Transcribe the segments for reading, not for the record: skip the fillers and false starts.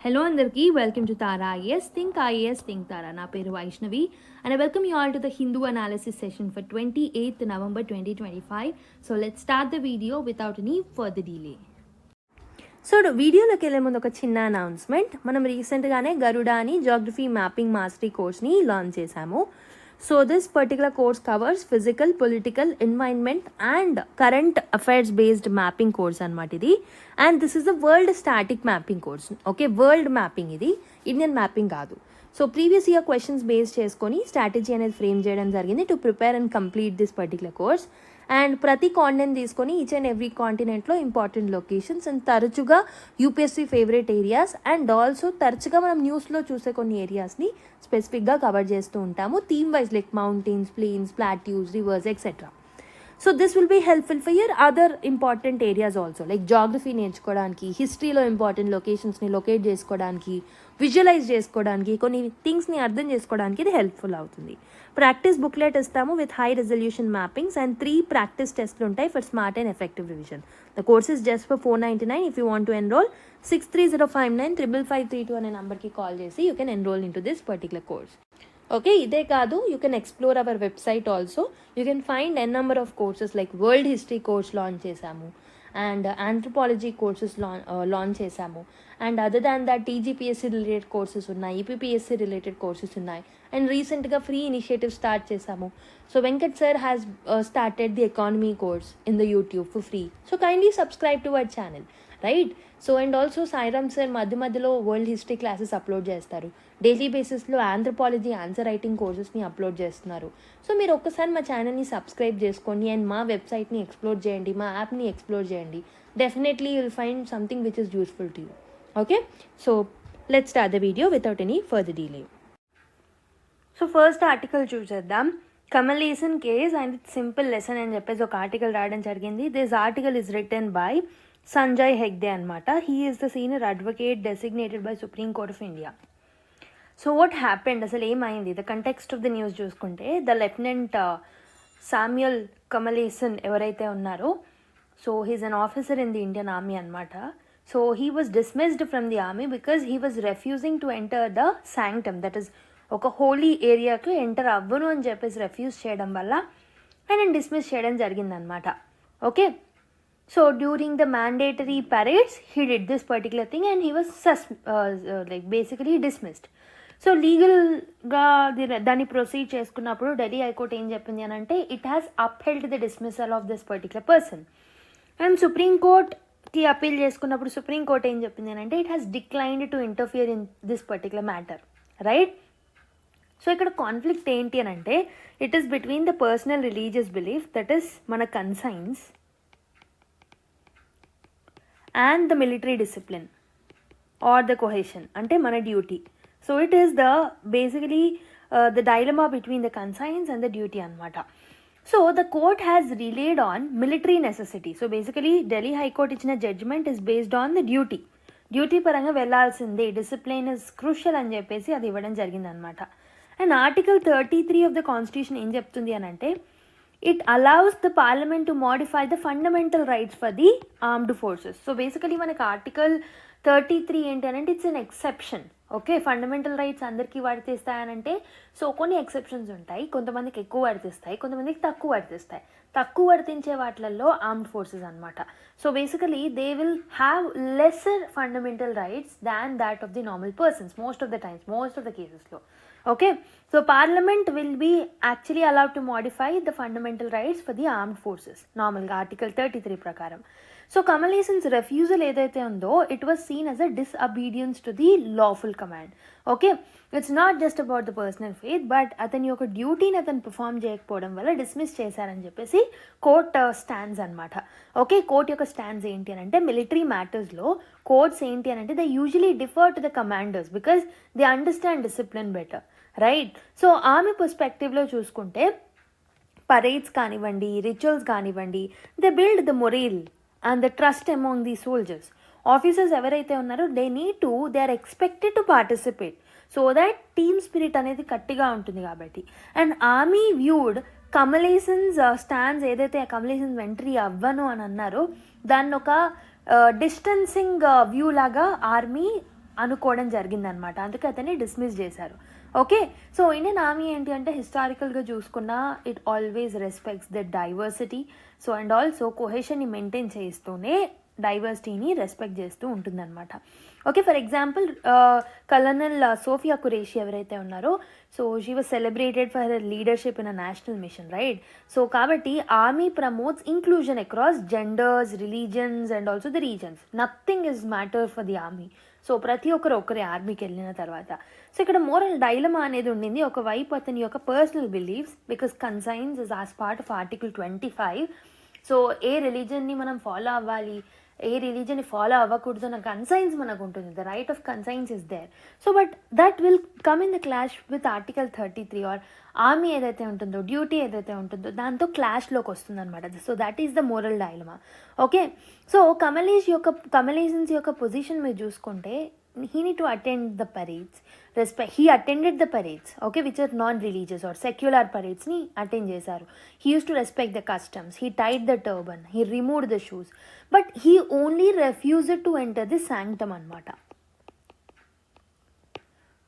Hello andarki, welcome to Tara IAS Think Tara. Na peru Vaishnavi and I welcome you all to the Hindu analysis session for 28th November 2025. So let's start the video without any further delay. So వీడియోలోకి వెళ్ళే ముందు ఒక చిన్న announcement. మనం రీసెంట్గానే గరుడా అని geography mapping mastery కోర్స్ని launch చేశాము. So this particular course covers physical, political, environment and current affairs based mapping course అనమాట ఇది. And this is the world static mapping course. Okay, world mapping ఇది, ఇండియన్ మ్యాపింగ్ కాదు. So previous year questions base చేసుకొని strategy అనేది frame చేయడం జరిగింది to prepare and complete this particular course. And ప్రతి continent తీసుకొని ఈచ్ అండ్ ఎవ్రీ కాంటినెంట్లో important locations and తరచుగా UPSC favourite areas and also తరచుగా మనం న్యూస్లో చూసే కొన్ని ఏరియాస్ని స్పెసిఫిక్గా కవర్ చేస్తూ ఉంటాము. Theme wise like mountains, plains, plateaus, rivers etcetera. So this will be helpful for your other important areas also, like geography నేర్చుకోవడానికి, హిస్టరీలో ఇంపార్టెంట్ లొకేషన్స్ని లొకేట్ చేసుకోవడానికి, విజువలైజ్ చేసుకోవడానికి, కొన్ని థింగ్స్ని అర్థం చేసుకోవడానికి ఇది హెల్ప్ఫుల్ అవుతుంది. ప్రాక్టీస్ బుక్లెట్ ఇస్తాము with high resolution mappings and 3 practice టెస్ట్లు ఉంటాయి for smart and effective revision. The course is just for $499. If you want to enrol 6305955532 అనే నెంబర్కి కాల్ చేసి you can enroll in to this particular course. Okay, ఇదే కాదు, you can explore our website also. You can find an number of courses like world history course launch చేశాము and anthropology courses launch చేశాము. And other than that TGPSC related courses ఉన్నాయి, APPSC related courses ఉన్నాయి. And రీసెంట్గా free initiative start చేశాము. So Venkat sir has started the economy course in the YouTube for free. So kindly subscribe to our channel, right? So and also Sairam sir మధ్యలో world history classes upload చేస్తారు. Daily బేసిస్లో anthropology answer writing కోర్సెస్ని upload చేస్తున్నారు. So మీరు ఒక్కసారి మా ఛానల్ని subscribe చేసుకోండి అండ్ మా వెబ్సైట్ని ఎక్స్ప్లోర్ చేయండి, మా యాప్ని ఎక్స్ప్లోర్ చేయండి. Definitely you'll find something which is useful to you. Okay, so let's start the video without any further delay. So first article చూసేద్దాం. Kamalesan case and simple lesson అని చెప్పేసి ఒక ఆర్టికల్ రాయడం జరిగింది. This article is written by Sanjay Hegde అనమాట. He is the senior advocate designated by Supreme Court of India. So what happened, అసలు ఏమైంది, the context of the news చూసుకుంటే ద లెఫ్టినెంట్ సామ్యుయల్ కమలేసన్ ఎవరైతే ఉన్నారో, so he's an officer in the Indian army అనమాట. So he was dismissed from the army because he was refusing to enter the sanctum, that is ఒక holy ఏరియాకు enter అవ్వను అని చెప్పేసి refuge చేయడం వల్ల ఆయన డిస్మిస్ చేయడం జరిగిందనమాట. Okay, so during the mandatory parades he did this particular thing and he was like basically dismissed. So లీగల్గా దాన్ని ప్రొసీడ్ చేసుకున్నప్పుడు ఢిల్లీ హైకోర్టు ఏం చెప్పింది అని అంటే it has upheld the dismissal of this particular person. And సుప్రీంకోర్ట్కి అపీల్ చేసుకున్నప్పుడు supreme court ఏం చెప్పింది అని అంటే it has declined to interfere in this particular matter, right? So ఇక్కడ కాన్ఫ్లిక్ట్ ఏంటి అని అంటే it is between the personal religious belief, that is మన conscience, and the military discipline or the cohesion అంటే మన duty. So it is the basically the dilemma between the conscience and the duty అనమాట. So the court has relied on military necessity. So basically Delhi high court ఇచ్చిన judgment is based on the duty పరంగా వెళ్లాల్సిందే, discipline is crucial అని చెప్పేసి అది ఇవ్వడం జరిగిందనమాట. And article 33 of the constitution ఏం చెప్తుంది అని అంటే it allows the parliament to modify the fundamental rights for the armed forces. So basically మనకి ఆర్టికల్ 33 ఏంటి అని అంటే it's an exception. Okay, fundamental rights అందరికీ వర్తిస్తాయనంటే సో కొన్ని ఎక్సెప్షన్స్ ఉంటాయి, కొంతమందికి ఎక్కువ వర్తిస్తాయి, కొంతమందికి తక్కువ వర్తిస్తాయి. తక్కువ వర్తించే వాటిలలో ఆర్మ్డ్ ఫోర్సెస్ అనమాట. So basically they will have lesser fundamental rights than that of the normal persons most of the times, most of the కేసెస్లో. Okay, so parliament will be actually allowed to modify the fundamental rights for the armed forces నార్మల్గా article 33 ప్రకారం. So Kamalesan's refusal ఏదైతే ఉందో it was seen as a disobedience to the lawful command. Okay, it's not just about the personal faith, but అతని యొక్క డ్యూటీని అతను perform చేయకపోవడం వల్ల dismiss చేశారని చెప్పేసి కోర్ట్ స్టాండ్స్ అనమాట. ఓకే, కోర్ట్ యొక్క స్టాండ్స్ ఏంటి అని అంటే మిలిటరీ మ్యాటర్స్లో కోర్ట్స్ ఏంటి అని అంటే they usually defer to the commanders because they understand discipline better, right? So ఆమె పర్స్పెక్టివ్లో చూసుకుంటే పరేడ్స్ కానివ్వండి, రిచువల్స్ కానివ్వండి, they build the morale and the trust among the soldiers. Officers ఎవరైతే ఉన్నారో they are expected to participate so that team spirit అనేది గట్టిగా ఉంటుంది కాబట్టి. అండ్ ఆర్మీ వ్యూడ్ కమలేసన్స్ స్టాండ్స్ ఏదైతే కమలేసన్స్ ఎంట్రీ అవ్వను అని అన్నారో దాన్ని ఒక డిస్టెన్సింగ్ వ్యూ లాగా ఆర్మీ అనుకోవడం జరిగిందనమాట. అందుకే అతన్ని డిస్మిస్ చేశారు. ఓకే, సో ఇండియన్ ఆర్మీ ఏంటి అంటే హిస్టారికల్గా చూసుకున్న it always respects the diversity. So and also కొహెషన్ని మెయింటైన్ చేస్తూనే డైవర్సిటీని రెస్పెక్ట్ చేస్తూ ఉంటుందన్నమాట. Okay, for example colonel Sophia Qureshi ఎవరైతే ఉన్నారో, so she was celebrated for her leadership in a national mission, right? So కాబట్టి army promotes inclusion across genders, religions and also the reasons. Nothing is matter for the army. So ప్రతి ఒక్కరు ఒకరే ఆర్మీకి వెళ్ళిన తర్వాత. So ఇక్కడ moral dilemma అనేది ఉండింది. ఒకవైపు అతని యొక్క personal beliefs, because conscience is as part of article 25. So ఏ రిలీజన్ని మనం ఫాలో అవ్వాలి, ఏ రిలీజన్ని ఫాలో అవ్వకూడదు అన్న కన్సైన్స్ మనకు ఉంటుంది. The right of conscience is there. So but that will come in the clash with article 33 or army ఏదైతే ఉంటుందో, డ్యూటీ ఏదైతే ఉంటుందో దాంతో క్లాష్లోకి వస్తుంది అనమాట. So that is the moral dilemma. Okay, so Kamalesan's యొక్క పొజిషన్ మీరు చూసుకుంటే, he need to attend the parades. He attended the parades, okay, which are non-religious or secular parades ni attend చేశారు. He used to respect the customs. He tied the turban. He removed the shoes. But he only refused to enter the sanctum anamata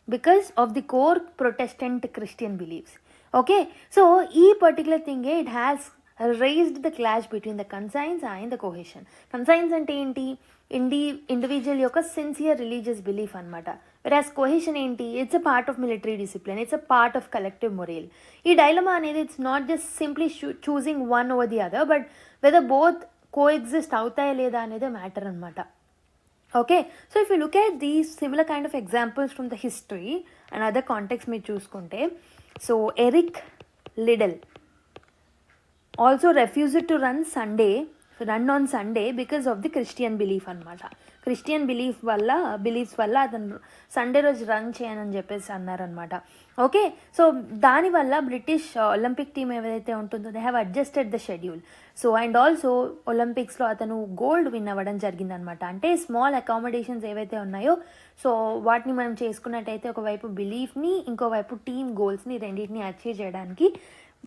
because of the core Protestant Christian beliefs. Okay, so ee particular thing it has raised the clash between the conscience and the cohesion. Conscience ante enti individual యొక్క sincere religious belief అనమాట. Versus cohesion ఏంటి, it's a part of military discipline, it's a part of collective morale. ఈ dilemma అనేది it's not just simply choosing one over the other, but whether both coexist అవుతాయా లేదా అనేది matter అనమాట. Okay, so if you look at these similar kind of examples from the history and other context మీరు చూసుకుంటే, so Eric Liddell also refused to run on Sunday because of the Christian belief అనమాట. Christian beliefs వల్ల అతను Sunday రోజు run చేయనని చెప్పేసి అన్నారనమాట. Okay, so దానివల్ల బ్రిటిష్ ఒలింపిక్ టీమ్ ఏదైతే ఉంటుందో they have adjusted the schedule. So and also ఒలింపిక్స్లో అతను గోల్డ్ విన్ అవ్వడం జరిగిందనమాట. అంటే స్మాల్ అకామిడేషన్స్ ఏవైతే ఉన్నాయో, సో వాటిని మనం చేసుకున్నట్టయితే ఒకవైపు బిలీఫ్ని, ఇంకోవైపు టీమ్ గోల్స్ని రెండింటిని అచీవ్ చేయడానికి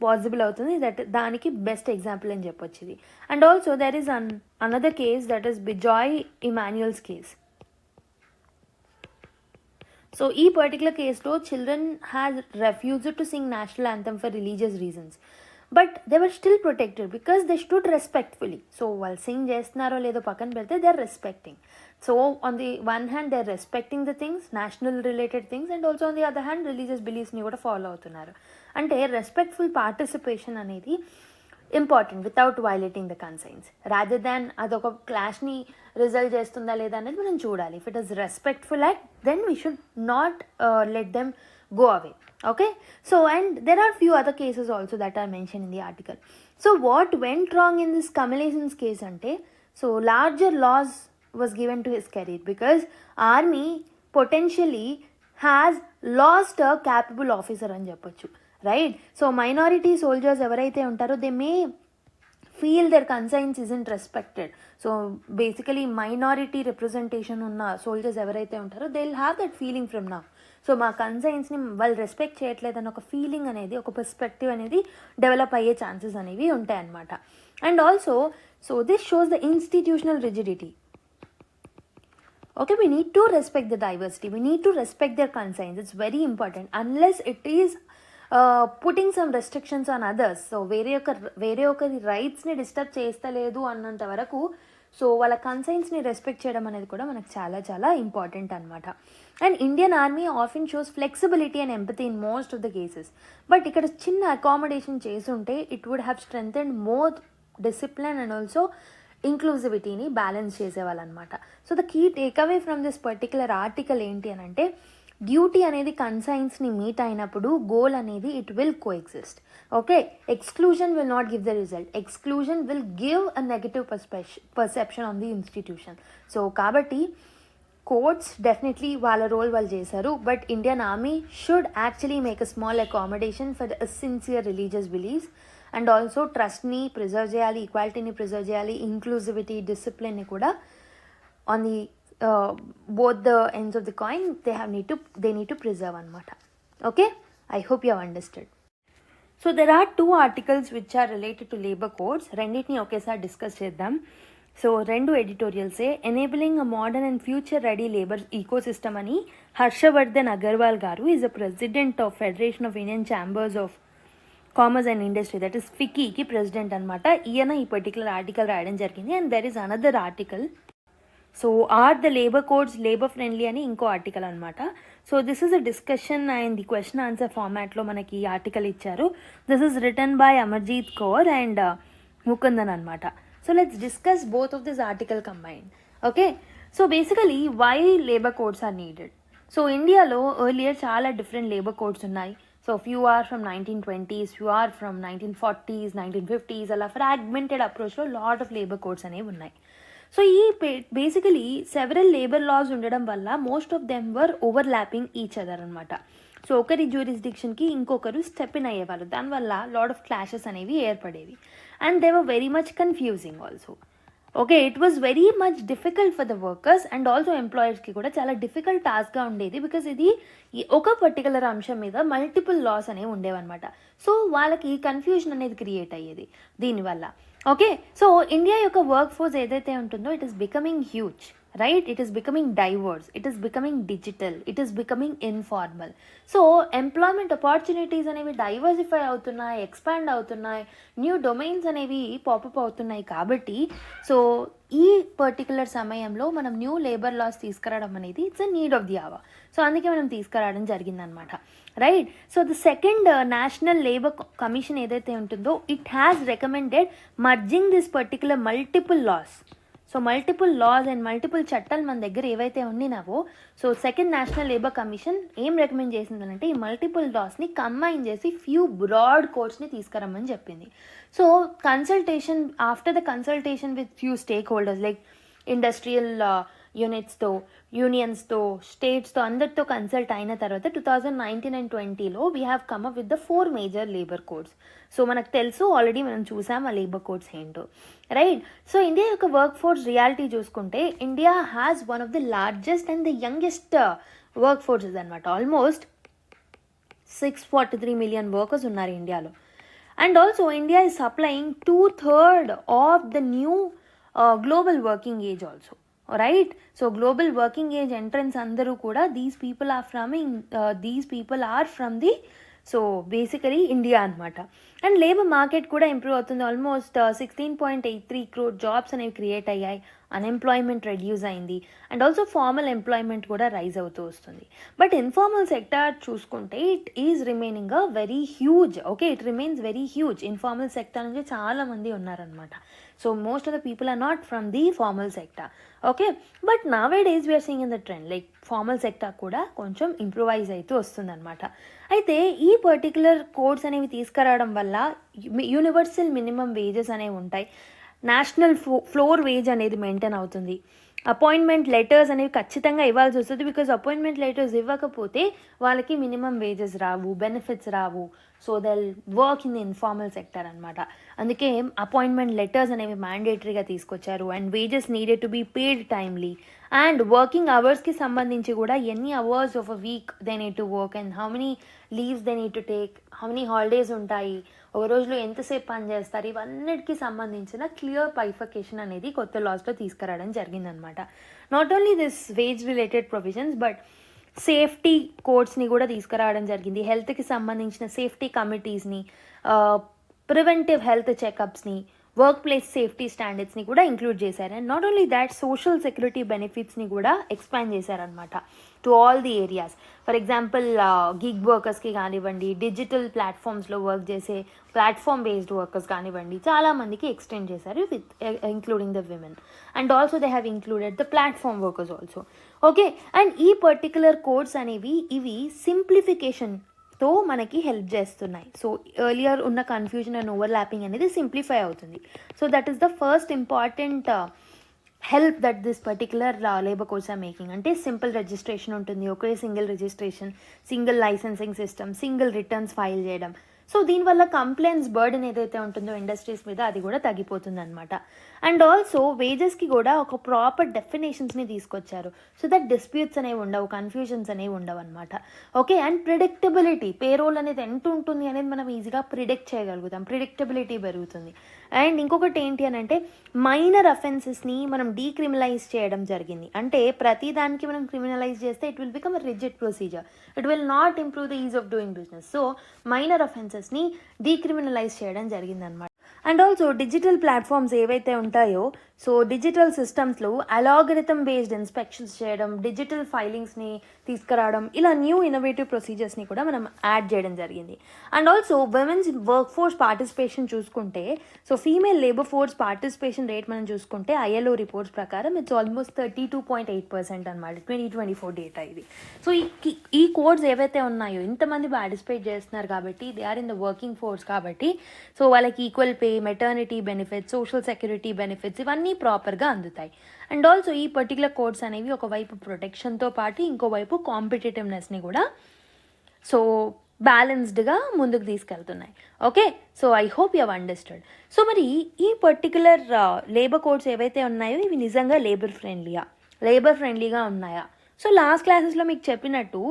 పాసిబుల్ అవుతుంది. దానికి బెస్ట్ ఎగ్జాంపుల్ అని చెప్పొచ్చు ఇది. And also there is another case, that is Bijoe Emmanuel's case. So ఈ పర్టికులర్ కేసులో children has refused to sing national anthem for religious reasons, but they were still protected because they stood respectfully. So వాళ్ళు sing చేస్తున్నారో లేదో పక్కన పెడితే they are respecting. So on the one hand they are respecting the things, national related things, and also on the other hand religious బిలీఫ్స్ని కూడా follow అవుతున్నారు. అంటే respectful participation అనేది important without violating the conscience, rather than అదొక క్లాష్ని result చేస్తుందా లేదా అనేది మనం చూడాలి. If it is respectful act, then we should not let them go away. Okay, so and there are few other cases also that are mentioned in the article. So what went wrong in this Kamalasan's case ante, so larger loss was given to his career because army potentially has lost a capable officer అని చెప్పొచ్చు, right? So minority soldiers ఎవరైతే ఉంటారో they may feel their conscience isn't respected. So basically minority representation ఉన్న soldiers ఎవరైతే ఉంటారో they'll have that feeling from now. So మా కన్సైన్స్ని వాళ్ళు respect చేయట్లేదని ఒక ఫీలింగ్ అనేది, ఒక పర్స్పెక్టివ్ అనేది డెవలప్ అయ్యే ఛాన్సెస్ అనేవి ఉంటాయన్నమాట. And also so this shows the institutional rigidity. Okay, we need to respect the diversity, we need to respect there conscience. It's very important. Unless it is putting some restrictions on others, so వేరే ఒకరి రైట్స్ని disturb చేస్తలేదు అన్నంత వరకు so వాళ్ళ కన్సైన్స్ని respect చేయడం అనేది కూడా మనకు చాలా చాలా ఇంపార్టెంట్ అనమాట. And Indian army often shows flexibility and empathy in most of the cases, but ఇక్కడ చిన్న అకామిడేషన్ చేసుంటే it would have strengthened more discipline and also ఇంక్లూజివిటీని బ్యాలెన్స్ చేసేవాళ్ళు అనమాట. So the key takeaway from this particular article ఏంటి అని అంటే, duty అనేది కన్సైన్స్ని మీట్ అయినప్పుడు గోల్ అనేది it will coexist. Okay, exclusion will not give the result, exclusion will give a negative perception on the institution. So కాబట్టి courts definitely వాళ్ళ role వాళ్ళు చేశారు, but Indian army should actually make a small accommodation for the sincere religious beliefs and also ట్రస్ట్ని preserve చేయాలి, ఈక్వాలిటీని preserve చేయాలి, inclusivity, డిసిప్లిన్ని కూడా on the both the ends of the coin they need to preserve anamata. Okay, I hope you have understood. So there are two articles which are related to labor codes. రెండింటిని ఒకేసారి discuss చేద్దాం. So 2 ఎడిటోరియల్సే. Enabling a modern and future ready labour ecosystem అని హర్షవర్ధన్ అగర్వాల్ గారు is a president of federation of Indian chambers of commerce and industry, that is ఫికీకి president అనమాట. ఈయన ఈ పర్టికులర్ ఆర్టికల్ రాయడం జరిగింది. And there is another article, so are the labour codes labour friendly అని ఇంకో ఆర్టికల్ అనమాట. So this is a discussion and the question answer ఫార్మాట్లో మనకి ఈ ఆర్టికల్ ఇచ్చారు. This is written by Amarjeet Kaur and Mukundan అనమాట. So let's discuss both of this article combined. Okay, so basically why labour codes are needed. So ఇండియాలో earlier చాలా different labour codes ఉన్నాయి. So few are from 1920s, few are from 1940s, 1950s, అలా fragmented అప్రోచ్లో lot of labour codes అనేవి ఉన్నాయి. So ఈ basically several labour laws ఉండడం వల్ల most of them were overlapping each other అనమాట. సో ఒకరి జ్యూరిస్డిక్షన్కి ఇంకొకరు స్టెప్ ఇన్ అయ్యేవారు. దానివల్ల లాట్ ఆఫ్ క్లాషెస్ అనేవి ఏర్పడేవి. And they were very much confusing also. Okay, it was very much difficult for the workers and also ఎంప్లాయర్స్కి కూడా చాలా డిఫికల్ట్ టాస్క్గా ఉండేది. బికాస్ ఇది ఒక పర్టికులర్ అంశం మీద మల్టిపుల్ లాస్ అనేవి ఉండేవన్నమాట. సో వాళ్ళకి కన్ఫ్యూజన్ అనేది క్రియేట్ అయ్యేది దీనివల్ల. ఓకే, సో ఇండియా యొక్క వర్క్ ఫోర్స్ ఏదైతే ఉంటుందో it is becoming huge, right? It is becoming divorce, it is becoming digital, it is becoming informal. So employment opportunities అనేవి డైవర్సిఫై అవుతున్నాయి, ఎక్స్పాండ్ అవుతున్నాయి, న్యూ డొమైన్స్ అనేవి పాపప్ అవుతున్నాయి. కాబట్టి సో ఈ పర్టికులర్ సమయంలో మనం న్యూ లేబర్ లాస్ తీసుకురావడం అనేది it's a need of the hour. So అందుకే మనం తీసుకురావడం జరిగిందనమాట, right? So the second national labour commission ఏదైతే ఉంటుందో it has recommended merging this particular multiple laws. So multiple laws and multiple చట్టాలు మన దగ్గర ఏవైతే ఉన్నావో, so second national labour commission ఏం రికమెండ్ చేసిందంటే ఈ మల్టిపుల్ లాస్ని కంబైన్ చేసి ఫ్యూ బ్రాడ్ కోడ్స్ని తీసుకురమ్మని చెప్పింది. So consultation, after the consultation with few stakeholders like industrial యూనిట్స్తో, యూనియన్స్తో, స్టేట్స్తో అందరితో కన్సల్ట్ అయిన తర్వాత 2019 and 2020లో we have come up with the 4 major labour codes. So మనకు తెలుసు, ఆల్రెడీ మనం చూసాం ఆ లేబర్ కోడ్స్ ఏంటో, రైట్? సో ఇండియా యొక్క వర్క్ ఫోర్స్ రియాలిటీ చూసుకుంటే India has one of the largest and the youngest work forces అనమాట. ఆల్మోస్ట్ 643 million వర్కర్స్ ఉన్నారు ఇండియాలో. And also India is supplying 2/3 of the new global working age also, right? So global working age entrants అందరూ కూడా these people are from the so basically India అనమాట. And labour market కూడా improve అవుతుంది. Almost 16.83 crore jobs అనేవి create అయ్యాయి. Unemployment reduce అయింది. And also formal employment కూడా rise అవుతూ వస్తుంది. బట్ ఇన్ఫార్మల్ సెక్టార్ చూసుకుంటే it is remaining a very huge. Okay, it remains very huge. Informal sector నుంచి చాలామంది ఉన్నారనమాట. So most of the people are not from the formal sector. Okay, but nowadays we're seeing in the trend like formal sector కూడా కొంచెం improvise అవుతూ వస్తుందన్నమాట. అయితే ఈ particular codes అనేవి తీసుకురావడం వల్ల యూనివర్సల్ మినిమం వేజెస్ అనేవి ఉంటాయి. నేషనల్ ఫ్లోర్ వేజ్ అనేది మెయింటైన్ అవుతుంది. అపాయింట్మెంట్ లెటర్స్ అనేవి ఖచ్చితంగా ఇవ్వాల్సి వస్తుంది. బికాజ్ అపాయింట్మెంట్ లెటర్స్ ఇవ్వకపోతే వాళ్ళకి మినిమం వేజెస్ రావు, బెనిఫిట్స్ రావు. So they'll work in the informal sector అనమాట. అందుకే అపాయింట్మెంట్ లెటర్స్ అనేవి మ్యాండేటరీగా తీసుకొచ్చారు. And wages needed to be paid timely. And working అవర్స్కి సంబంధించి కూడా ఎన్ని hours of a week they need to work and how many leaves they need to take, how many holidays ఉంటాయి, ఒక రోజులో ఎంతసేపు పని చేస్తారు, ఇవన్నిటికీ సంబంధించిన క్లియర్ బైఫర్కేషన్ అనేది కొత్త లాస్లో తీసుకురావడం జరిగిందనమాట. Not only this wage related provisions but safety కోడ్స్ని కూడా తీసుకురావడం జరిగింది. హెల్త్కి సంబంధించిన సేఫ్టీ కమిటీస్ని, ప్రివెంటివ్ హెల్త్ చెకప్స్ని, వర్క్ ప్లేస్ సేఫ్టీ స్టాండర్డ్స్ని కూడా ఇంక్లూడ్ చేశారు. And not only that social security బెనిఫిట్స్ని కూడా ఎక్స్పాండ్ చేశారనమాట to all the areas. For example gig వర్కర్స్కి కానివ్వండి, డిజిటల్ ప్లాట్ఫామ్స్లో వర్క్ చేసే ప్లాట్ఫామ్ బేస్డ్ వర్కర్స్ కానివ్వండి, చాలామందికి ఎక్స్టెండ్ చేశారు with including the women. And also they have included the platform workers also. Okay, and ఈ పర్టికులర్ కోడ్స్ అనేవి ఇవి సింప్లిఫికేషన్తో మనకి హెల్ప్ చేస్తున్నాయి. సో ఎర్లియర్ ఉన్న కన్ఫ్యూజన్ అండ్ ఓవర్లాపింగ్ అనేది సింప్లిఫై అవుతుంది. So that is the first important help that this particular labour codes are making. అంటే సింపుల్ రిజిస్ట్రేషన్ ఉంటుంది, ఒకే single registration, single licensing system, single returns file చేయడం. So దీనివల్ల complaints burden ఏదైతే ఉంటుందో industries మీద అది కూడా తగ్గిపోతుంది అనమాట. అండ్ ఆల్సో వేజెస్కి కూడా ఒక ప్రాపర్ డెఫినేషన్స్ని తీసుకొచ్చారు, సో దట్ డిస్ప్యూట్స్ అనేవి ఉండవు, కన్ఫ్యూజన్స్ అనేవి ఉండవు అనమాట. ఓకే, అండ్ ప్రిడిక్టబిలిటీ, పేరోల్ అనేది ఎంత ఉంటుంది అనేది మనం ఈజీగా ప్రిడిక్ట్ చేయగలుగుతాం, ప్రిడిక్టబిలిటీ పెరుగుతుంది. అండ్ ఇంకొకటి ఏంటి అని అంటే మైనర్ అఫెన్సెస్ని మనం డీక్రిమినలైజ్ చేయడం జరిగింది. అంటే ప్రతి దానికి మనం క్రిమినలైజ్ చేస్తే it will become a rigid procedure, it will not improve the ease of doing business. So minor అఫెన్సెస్ని డీక్రిమినలైజ్ చేయడం జరిగిందనమాట. అండ్ ఆల్సో డిజిటల్ ప్లాట్ఫామ్స్ ఏవైతే ఉంటాయో, సో డిజిటల్ సిస్టమ్స్లో అలాగరిథమ్ బేస్డ్ ఇన్స్పెక్షన్స్ చేయడం, డిజిటల్ ఫైలింగ్స్ని తీసుకురావడం, ఇలా న్యూ ఇన్నోవేటివ్ ప్రొసీజర్స్ని కూడా మనం యాడ్ చేయడం జరిగింది. And also women's work force participation చూసుకుంటే, so female labour force participation rate మనం చూసుకుంటే ILO రిపోర్ట్స్ ప్రకారం ఇట్స్ ఆల్మోస్ట్ 32.8% అనమాట, 2024 డేటా ఇది. సో ఈ కోడ్స్ ఏవైతే ఉన్నాయో, ఇంతమంది పార్టిసిపేట్ చేస్తున్నారు కాబట్టి, they are in the working force కాబట్టి, సో వాళ్ళకి equal pay, maternity benefits, social security benefits ఇవన్నీ ప్రాపర్గా అందుతాయి. అండ్ ఆల్సో ఈ పర్టికులర్ కోడ్స్ అనేవి ఒకవైపు ప్రొటెక్షన్తో పాటు ఇంకోవైపు కాంపిటేటివ్నెస్ని కూడా సో బ్యాలెన్స్డ్గా ముందుకు తీసుకెళ్తున్నాయి. Okay, so I hope you have understood. So మరి ఈ పర్టికులర్ లేబర్ కోడ్స్ ఏవైతే ఉన్నాయో ఇవి నిజంగా లేబర్ ఫ్రెండ్లీగా ఉన్నాయా? సో లాస్ట్ క్లాసెస్లో మీకు చెప్పినట్టు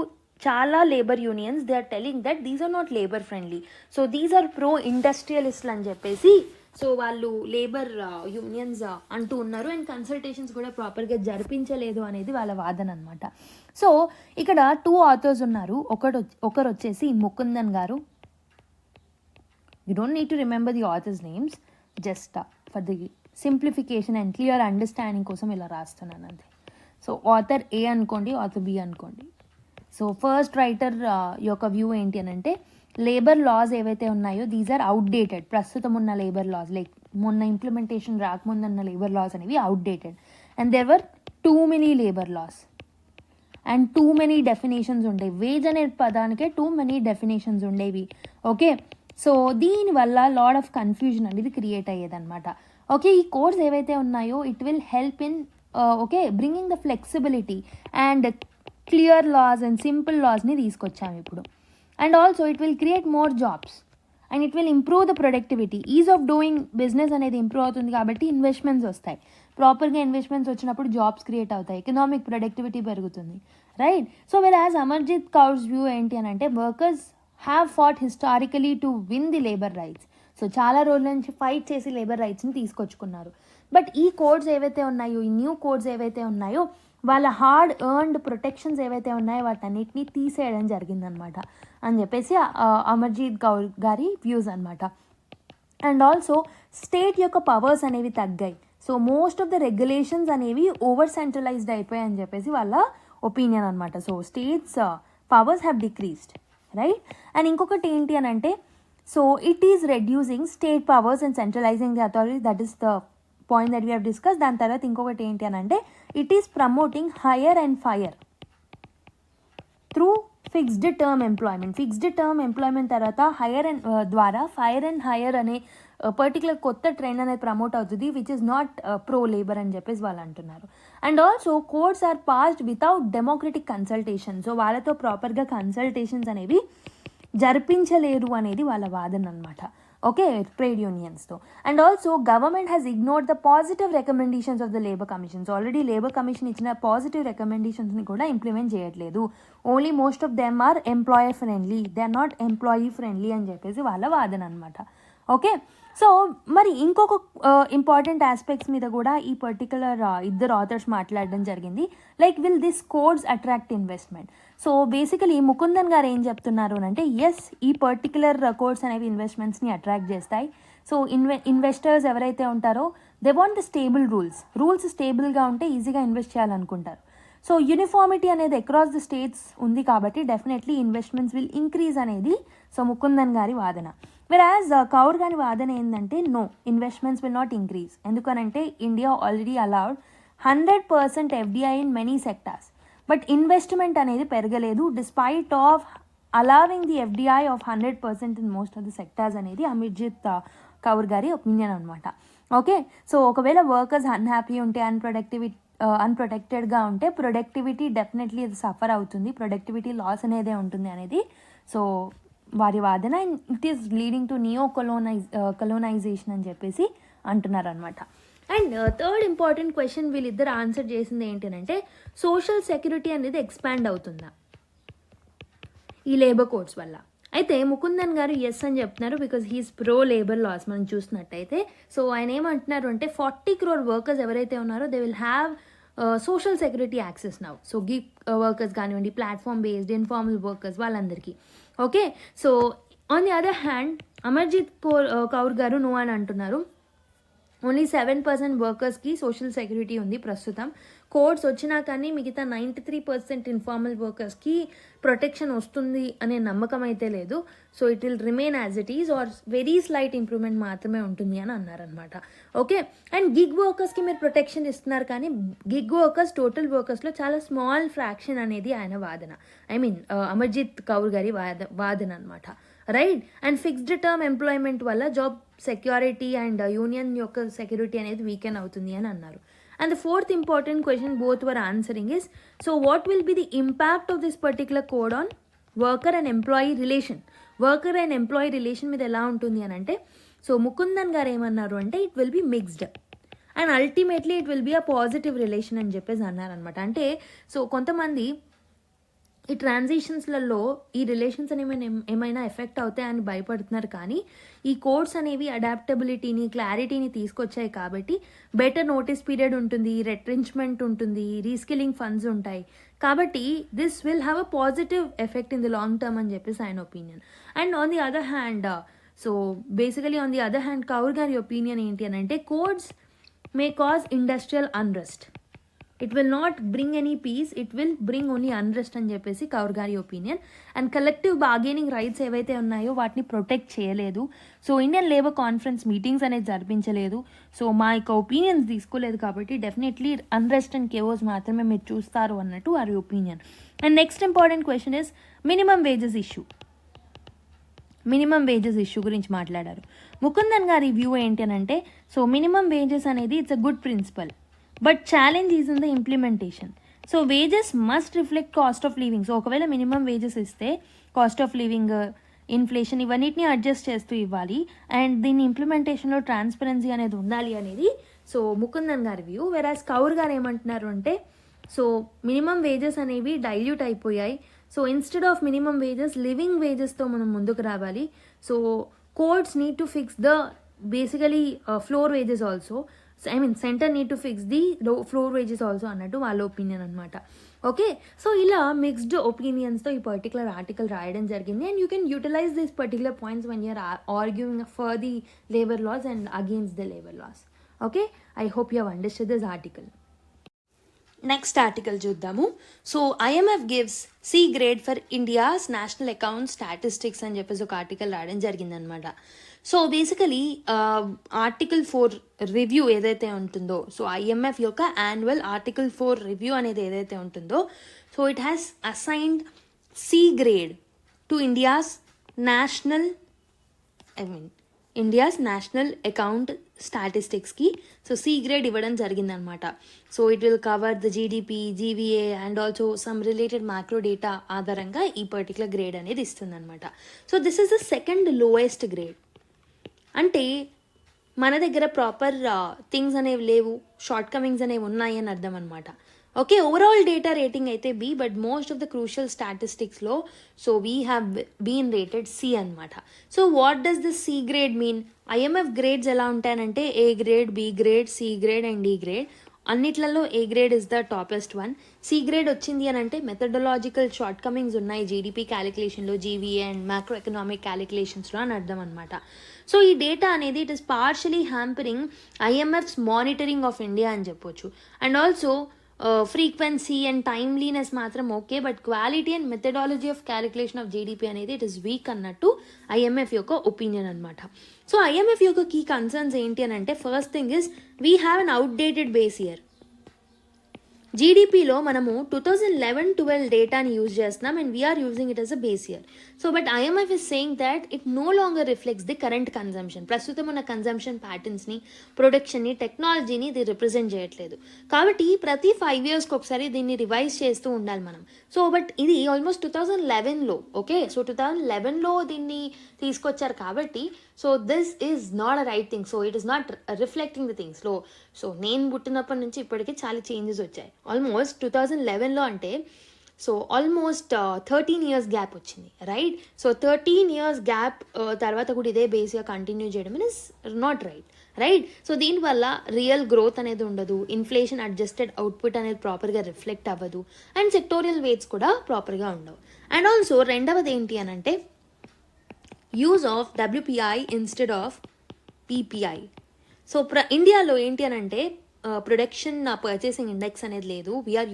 చాలా labour unions they are telling that these are not labour friendly, so these are pro ఇండస్ట్రియలిస్ట్లు అని చెప్పేసి సో వాళ్ళు లేబర్ యూనియన్స్ అంటూ ఉన్నారు. అండ్ కన్సల్టేషన్స్ కూడా ప్రాపర్గా జరిపించలేదు అనేది వాళ్ళ వాదన అనమాట. సో ఇక్కడ 2 ఆథర్స్ ఉన్నారు. ఒకరు వచ్చేసి ముకుందన్ గారు. You don't need to remember the authors names, just for the simplification and clear understanding కోసం ఇలా రాస్తున్నాను అంతే. సో ఆథర్ A అనుకోండి, ఆథర్ B అనుకోండి. సో ఫస్ట్ రైటర్ యొక్క వ్యూ ఏంటి అని అంటే, లేబర్ లాస్ ఏవైతే ఉన్నాయో దీస్ ఆర్ అవుట్డేటెడ్. ప్రస్తుతం ఉన్న లేబర్ లాస్, లైక్ మొన్న ఇంప్లిమెంటేషన్ రాకముందున్న లేబర్ లాస్ అనేవి outdated. And there were too many labour laws and too many definitions ఉండేవి. వేజ్ అనే పదానికే టూ మెనీ డెఫినేషన్స్ ఉండేవి. ఓకే, సో దీనివల్ల లాడ్ ఆఫ్ కన్ఫ్యూజన్ అనేది క్రియేట్ అయ్యేదన్నమాట. ఓకే, ఈ కోర్స్ ఏవైతే ఉన్నాయో it will help in okay bringing the flexibility and clear laws and simple లాస్ని తీసుకొచ్చాము ఇప్పుడు. And also it will create more jobs and it will improve the productivity. Ease of doing business అనేది improve అవుతుంది కాబట్టి investments వస్తాయి. ప్రాపర్గా investments వచ్చినప్పుడు jobs create అవుతాయి, ఎకనామిక్ ప్రొడక్టివిటీ పెరుగుతుంది, right? So well as Amarjit Kaur's view ఏంటి అని అంటే, workers have fought historically to win the labour rights. So చాలా రోజుల నుంచి ఫైట్ చేసి లేబర్ రైట్స్ని తీసుకొచ్చుకున్నారు. బట్ ఈ కోడ్స్ ఏవైతే ఉన్నాయో, ఈ న్యూ కోడ్స్ ఏవైతే ఉన్నాయో, వాళ్ళ హార్డ్ ఎర్న్డ్ ప్రొటెక్షన్స్ ఏవైతే ఉన్నాయో వాటన్నిటిని తీసేయడం జరిగిందనమాట అని చెప్పేసి అమర్జిత్ కౌర్ గారి వ్యూస్ అనమాట. అండ్ ఆల్సో స్టేట్ యొక్క పవర్స్ అనేవి తగ్గాయి. So most of the regulations అనేవి ఓవర్ సెంట్రలైజ్డ్ అయిపోయాయి అని చెప్పేసి వాళ్ళ ఒపీనియన్ అనమాట. So states powers have decreased, right? And ఇంకొకటి ఏంటి అని అంటే, so it is reducing state powers and centralising the authority, that is the point that we have discuss. దాని తర్వాత ఇంకొకటి ఏంటి అని అంటే, it is promoting hire and fire through fixed term employment. Fixed term employment తర్వాత hire and ద్వారా fire and hire అనే particular కొత్త ట్రెండ్ అనేది ప్రమోట్ అవుతుంది, which is not pro labour అని చెప్పేసి వాళ్ళు అంటున్నారు. And also codes are passed without democratic consultation. So వాళ్ళతో ప్రాపర్గా కన్సల్టేషన్స్ అనేవి జరిపించలేరు అనేది వాళ్ళ వాదన అనమాట. ఓకే, ట్రేడ్ యూనియన్స్తో. And also government has ignored the positive recommendations of the labour commissions. Already labour commission ఇచ్చిన పాజిటివ్ రికమెండేషన్స్ని కూడా ఇంప్లిమెంట్ చేయట్లేదు. Only most of them are employer friendly, they are not employee friendly అని చెప్పేసి వాళ్ళ వాదన అనమాట. ఓకే, సో మరి ఇంకొక ఇంపార్టెంట్ ఆస్పెక్ట్స్ మీద కూడా ఈ పర్టికులర్ ఇద్దరు ఆథర్స్ మాట్లాడడం జరిగింది. Like will this codes attract investment? So basically Mukundan garu ఏం చెప్తున్నారు అంటే, ఎస్, ఈ పర్టికులర్ కోడ్స్ అనేవి ఇన్వెస్ట్మెంట్స్ని అట్రాక్ట్ చేస్తాయి. సో ఇన్వెస్టర్స్ ఎవరైతే ఉంటారో they want the stable rules స్టేబుల్గా ఉంటే ఈజీగా ఇన్వెస్ట్ చేయాలనుకుంటారు. సో యూనిఫార్మిటీ అనేది అక్రాస్ ది స్టేట్స్ ఉంది కాబట్టి డెఫినెట్లీ ఇన్వెస్ట్మెంట్స్ విల్ ఇంక్రీజ్ అనేది సో ముకుందన్ గారి వాదన. వెరాజ్ కౌర్ గారి వాదన ఏంటంటే, no, investments will not increase. ఎందుకనంటే India already allowed 100% FDI in many sectors, but investment అనేది పెరగలేదు despite of allowing the FDI of 100% in most of the sectors అనేది అమర్జిత్ కౌర్ గారి ఒపీనియన్ అనమాట. ఓకే, సో ఒకవేళ వర్కర్స్ అన్హ్యాపీ ఉంటే, అన్ప్రొటెక్టెడ్గా ఉంటే ప్రొడక్టివిటీ డెఫినెట్లీ అది సఫర్ అవుతుంది, ప్రొడక్టివిటీ లాస్ అనేదే ఉంటుంది అనేది సో వారి వాదన. And it is leading to neo colonisation అని చెప్పేసి అంటున్నారు అనమాట. అండ్ థర్డ్ ఇంపార్టెంట్ క్వశ్చన్ వీళ్ళిద్దరు ఆన్సర్ చేసింది ఏంటంటే సోషల్ సెక్యూరిటీ అనేది ఎక్స్పాండ్ అవుతుందా ఈ లేబర్ కోడ్స్ వల్ల. అయితే ముకుందన్ గారు ఎస్ అని చెప్తున్నారు because he's pro labour laws మనం చూసినట్టయితే. సో ఆయన ఏమంటున్నారు అంటే 40 crore వర్కర్స్ ఎవరైతే ఉన్నారో they will have social security access now. So gig workers కానివ్వండి, ప్లాట్ఫామ్ బేస్డ్ ఇన్ఫార్మల్ వర్కర్స్ వాళ్ళందరికీ. Okay, so on the other hand Amarjit Kaur గారు నో అని అంటున్నారు. ఓన్లీ 7% వర్కర్స్కి సోషల్ సెక్యూరిటీ ఉంది ప్రస్తుతం. కోడ్స్ వచ్చినా కానీ మిగతా 93% ఇన్ఫార్మల్ వర్కర్స్కి ప్రొటెక్షన్ వస్తుంది అనే నమ్మకం అయితే లేదు. So it will remain as it is or very slight improvement మాత్రమే ఉంటుంది అని అన్నారనమాట. ఓకే, అండ్ గిగ్ వర్కర్స్కి మీరు ప్రొటెక్షన్ ఇస్తున్నారు కానీ గిగ్ వర్కర్స్ టోటల్ వర్కర్స్లో చాలా స్మాల్ ఫ్రాక్షన్ అనేది ఆయన వాదన. ఐ మీన్ అమర్జిత్ కౌర్ గారి వాదన అనమాట. Right, and fixed term employment వల్ల జాబ్ సెక్యూరిటీ అండ్ యూనియన్ యొక్క సెక్యూరిటీ అనేది వీకెన్ అవుతుంది అని అన్నారు. And the fourth important question both were answering is, so what will be the impact of this particular code on worker and employee relation. Worker and employee relation మీద ఎలా ఉంటుంది అని అంటే, సో ముకుందన్ గారు ఏమన్నారు అంటే it will be mixed and ultimately it will be a positive relation అని చెప్పేసి అన్నారనమాట. అంటే సో కొంతమంది ఈ ట్రాన్సిషన్స్లలో ఈ రిలేషన్స్ అనేవి ఏమైనా ఎఫెక్ట్ అవుతాయని భయపడుతున్నారు కానీ ఈ కోడ్స్ అనేవి అడాప్టబిలిటీని, క్లారిటీని తీసుకొచ్చాయి కాబట్టి బెటర్ నోటీస్ పీరియడ్ ఉంటుంది, రెట్రెంచ్మెంట్ ఉంటుంది, రీస్కిల్లింగ్ ఫండ్స్ ఉంటాయి. కాబట్టి this will have a positive effect in the long term అని చెప్పేసి ఆయన opinion. And on the other hand so basically on the other hand Kaur గారి ఒపీనియన్ ఏంటి అని అంటే codes may cause industrial unrest. It will not bring any peace, it will bring only unrest అని చెప్పేసి కౌర్ గారి opinion. And collective bargaining rights ఏవైతే ఉన్నాయో వాటిని ప్రొటెక్ట్ చేయలేదు. So Indian labour conference meetings అనేది జరిపించలేదు. సో మా యొక్క ఒపీనియన్స్ తీసుకోలేదు కాబట్టి డెఫినెట్లీ అన్రెస్ట్ అండ్ కేవోస్ మాత్రమే మీరు చూస్తారు అన్నట్టు వారి opinion. And next important question is minimum wages issue. Minimum wages issue గురించి మాట్లాడారు. ముకుందన్ గారి వ్యూ ఏంటి అని అంటే, సో మినిమం వేజెస్ అనేది it's a good principle but challenge is in the implementation. So wages must reflect cost of living. So ఒకవేళ minimum wages ఇస్తే cost of living, inflation ఇవన్నిటిని అడ్జస్ట్ చేస్తూ ఇవ్వాలి అండ్ దీని ఇంప్లిమెంటేషన్లో ట్రాన్స్పరెన్సీ అనేది ఉండాలి అనేది సో ముకుందన్ గారి వ్యూ. వెరాజ్ కౌర్ గారు ఏమంటున్నారు అంటే, సో మినిమం వేజెస్ అనేవి డైల్యూట్ అయిపోయాయి. So instead of minimum wages living వేజెస్తో మనం ముందుకు రావాలి. So codes need to fix the basically floor wages also. I mean centre need to fix the floor wages also అన్నట్టు వాళ్ళ ఒపీనియన్ అనమాట. Okay, so ఇలా మిక్స్డ్ ఒపీనియన్స్తో ఈ పర్టికులర్ ఆర్టికల్ రాయడం జరిగింది. And you can utilise this particular points when you're arguing for the labour laws and against the labour laws. Okay, I hope you have understood this article. Next article చూద్దాము. So IMF gives C grade for India's national account statistics అని చెప్పేసి ఒక article రాయడం జరిగిందనమాట. So basically article 4 review ఏదైతే ఉంటుందో, so IMF యొక్క annual article 4 review అనేది ఏదైతే ఉంటుందో, so it has assigned C grade to India's national account స్టాటిస్టిక్స్కి. సో C గ్రేడ్ ఇవ్వడం జరిగిందనమాట. So it will cover the GDP, GVA and also some related macro data ఆధారంగా ఈ particular grade అనేది ఇస్తుందన్నమాట. So this is the second lowest grade. అంటే మన దగ్గర ప్రాపర్ థింగ్స్ అనేవి లేవు, షార్ట్ కమింగ్స్ అనేవి ఉన్నాయి అని అర్థం అనమాట. ఓకే, ఓవరాల్ డేటా రేటింగ్ అయితే B, but most of the crucial స్టాటిస్టిక్స్లో so we have been rated C అనమాట. So what does this C grade mean? IMF grades ఎలా ఉంటాయనంటే A grade, B grade, C grade and D grade. అన్నిట్లలో A grade is the toppest one. C grade వచ్చింది అని అంటే methodological short comings ఉన్నాయి GDP క్యాలిక్యులేషన్లో, GVA and macro economic క్యాలిక్యులేషన్స్లో అని అర్థం అనమాట. సో ఈ డేటా అనేది it is partially hampering IMF's monitoring of India అని చెప్పొచ్చు. And also frequency and timeliness మాత్రం okay, but quality and methodology of calculation of GDP అనేది ఇట్ ఇస్ వీక్ అన్నట్టు IMF యొక్క ఒపీనియన్ అనమాట. సో IMF యొక్క కీ కన్సర్న్స్ ఏంటి అని అంటే, first thing is we have an outdated base year. జీడిపిలో మనము 2011-12 డేటాని యూజ్ చేస్తున్నాం and we're using it as a base year. So but IMF is saying that it no longer reflects the current consumption. ప్రస్తుతం ఉన్న consumption ప్యాటర్న్స్ని, ప్రొడక్షన్ని, టెక్నాలజీని ఇది represent చేయట్లేదు. కాబట్టి ప్రతి 5 yearsకి ఒకసారి దీన్ని రివైజ్ చేస్తూ ఉండాలి మనం. సో బట్ ఇది ఆల్మోస్ట్ 2011లో, ఓకే, సో 2011లో దీన్ని తీసుకొచ్చారు కాబట్టి so this is not a right thing. So it is not reflecting the things. So నేను పుట్టినప్పటి నుంచి ఇప్పటికీ చాలా చేంజెస్ వచ్చాయి. ఆల్మోస్ట్ 2011లో అంటే సో ఆల్మోస్ట్ 13 years గ్యాప్ వచ్చింది, రైట్? సో 13 years గ్యాప్ తర్వాత కూడా ఇదే బేస్గా కంటిన్యూ చేయడం ఇస్ నాట్ రైట్. సో దీనివల్ల రియల్ గ్రోత్ అనేది ఉండదు, ఇన్ఫ్లేషన్ అడ్జస్టెడ్ అవుట్పుట్ అనేది ప్రాపర్గా రిఫ్లెక్ట్ అవ్వదు, అండ్ సెక్టోరియల్ వెయిట్స్ కూడా ప్రాపర్గా ఉండవు. అండ్ ఆల్సో రెండవది ఏంటి అని అంటే use of WPI instead of PPI. So ఇండియాలో ఏంటి అని అంటే ప్రొడక్షన్ పర్చేసింగ్ ఇండెక్స్ అనేది లేదు. We're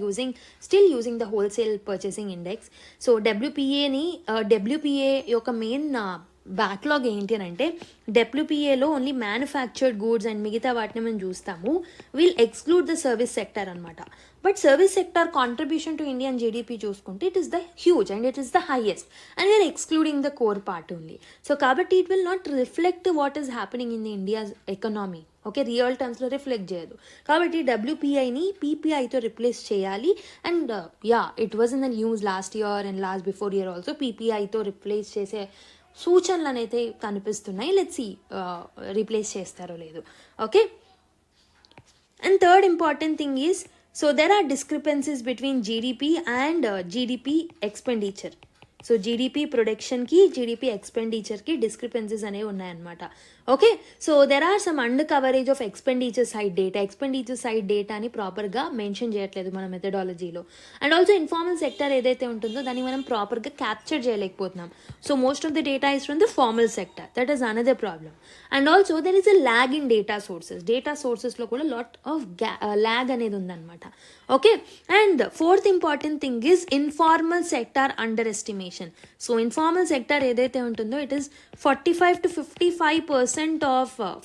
still using the wholesale purchasing index. So WPA యొక్క మెయిన్ బ్యాక్లాగ్ ఏంటి అని అంటే WPAలో ఓన్లీ మ్యానుఫ్యాక్చర్డ్ గూడ్స్ అండ్ మిగతా వాటిని మనం చూస్తాము. Will exclude the service sector అనమాట. But service sector contribution to Indian GDP చూసుకుంటే it is the huge and it is the highest, and we're excluding the core part only. So కాబట్టి it will not reflect what is happening in the India's economy. Okay, real టర్మ్స్లో reflect చేయదు. కాబట్టి WPIని PPIతో replace చేయాలి. And it was in the news last year and last before year also PPIతో replace చేసే సూచనలు అనేది కనిపిస్తున్నాయి. లెట్స్ సీ రీప్లేస్ చేస్తారో లేదు. Okay, and third important thing is so there are discrepancies between GDP and GDP expenditure. So GDP ప్రొడక్షన్కి GDP ఎక్స్పెండిచర్కి discrepancies అనేవి ఉన్నాయన్నమాట. Okay, so there are some under coverage of expenditure side డేటాని ప్రాపర్గా mention చేయట్లేదు మన మెథడాలజీలో. అండ్ ఆల్సో ఇన్ఫార్మల్ సెక్టర్ ఏదైతే ఉంటుందో దాన్ని మనం ప్రాపర్గా క్యాప్చర్ చేయలేకపోతున్నాం. So most of the data is from the formal sector. That is another problem. And also there is a lag in data సోర్సెస్లో కూడా లాట్ ఆఫ్ ల్యాగ్ అనేది ఉందన్నమాట. Okay, and fourth important thing is informal sector under estimation. So informal sector ఏదైతే ఉంటుందో it is 45 to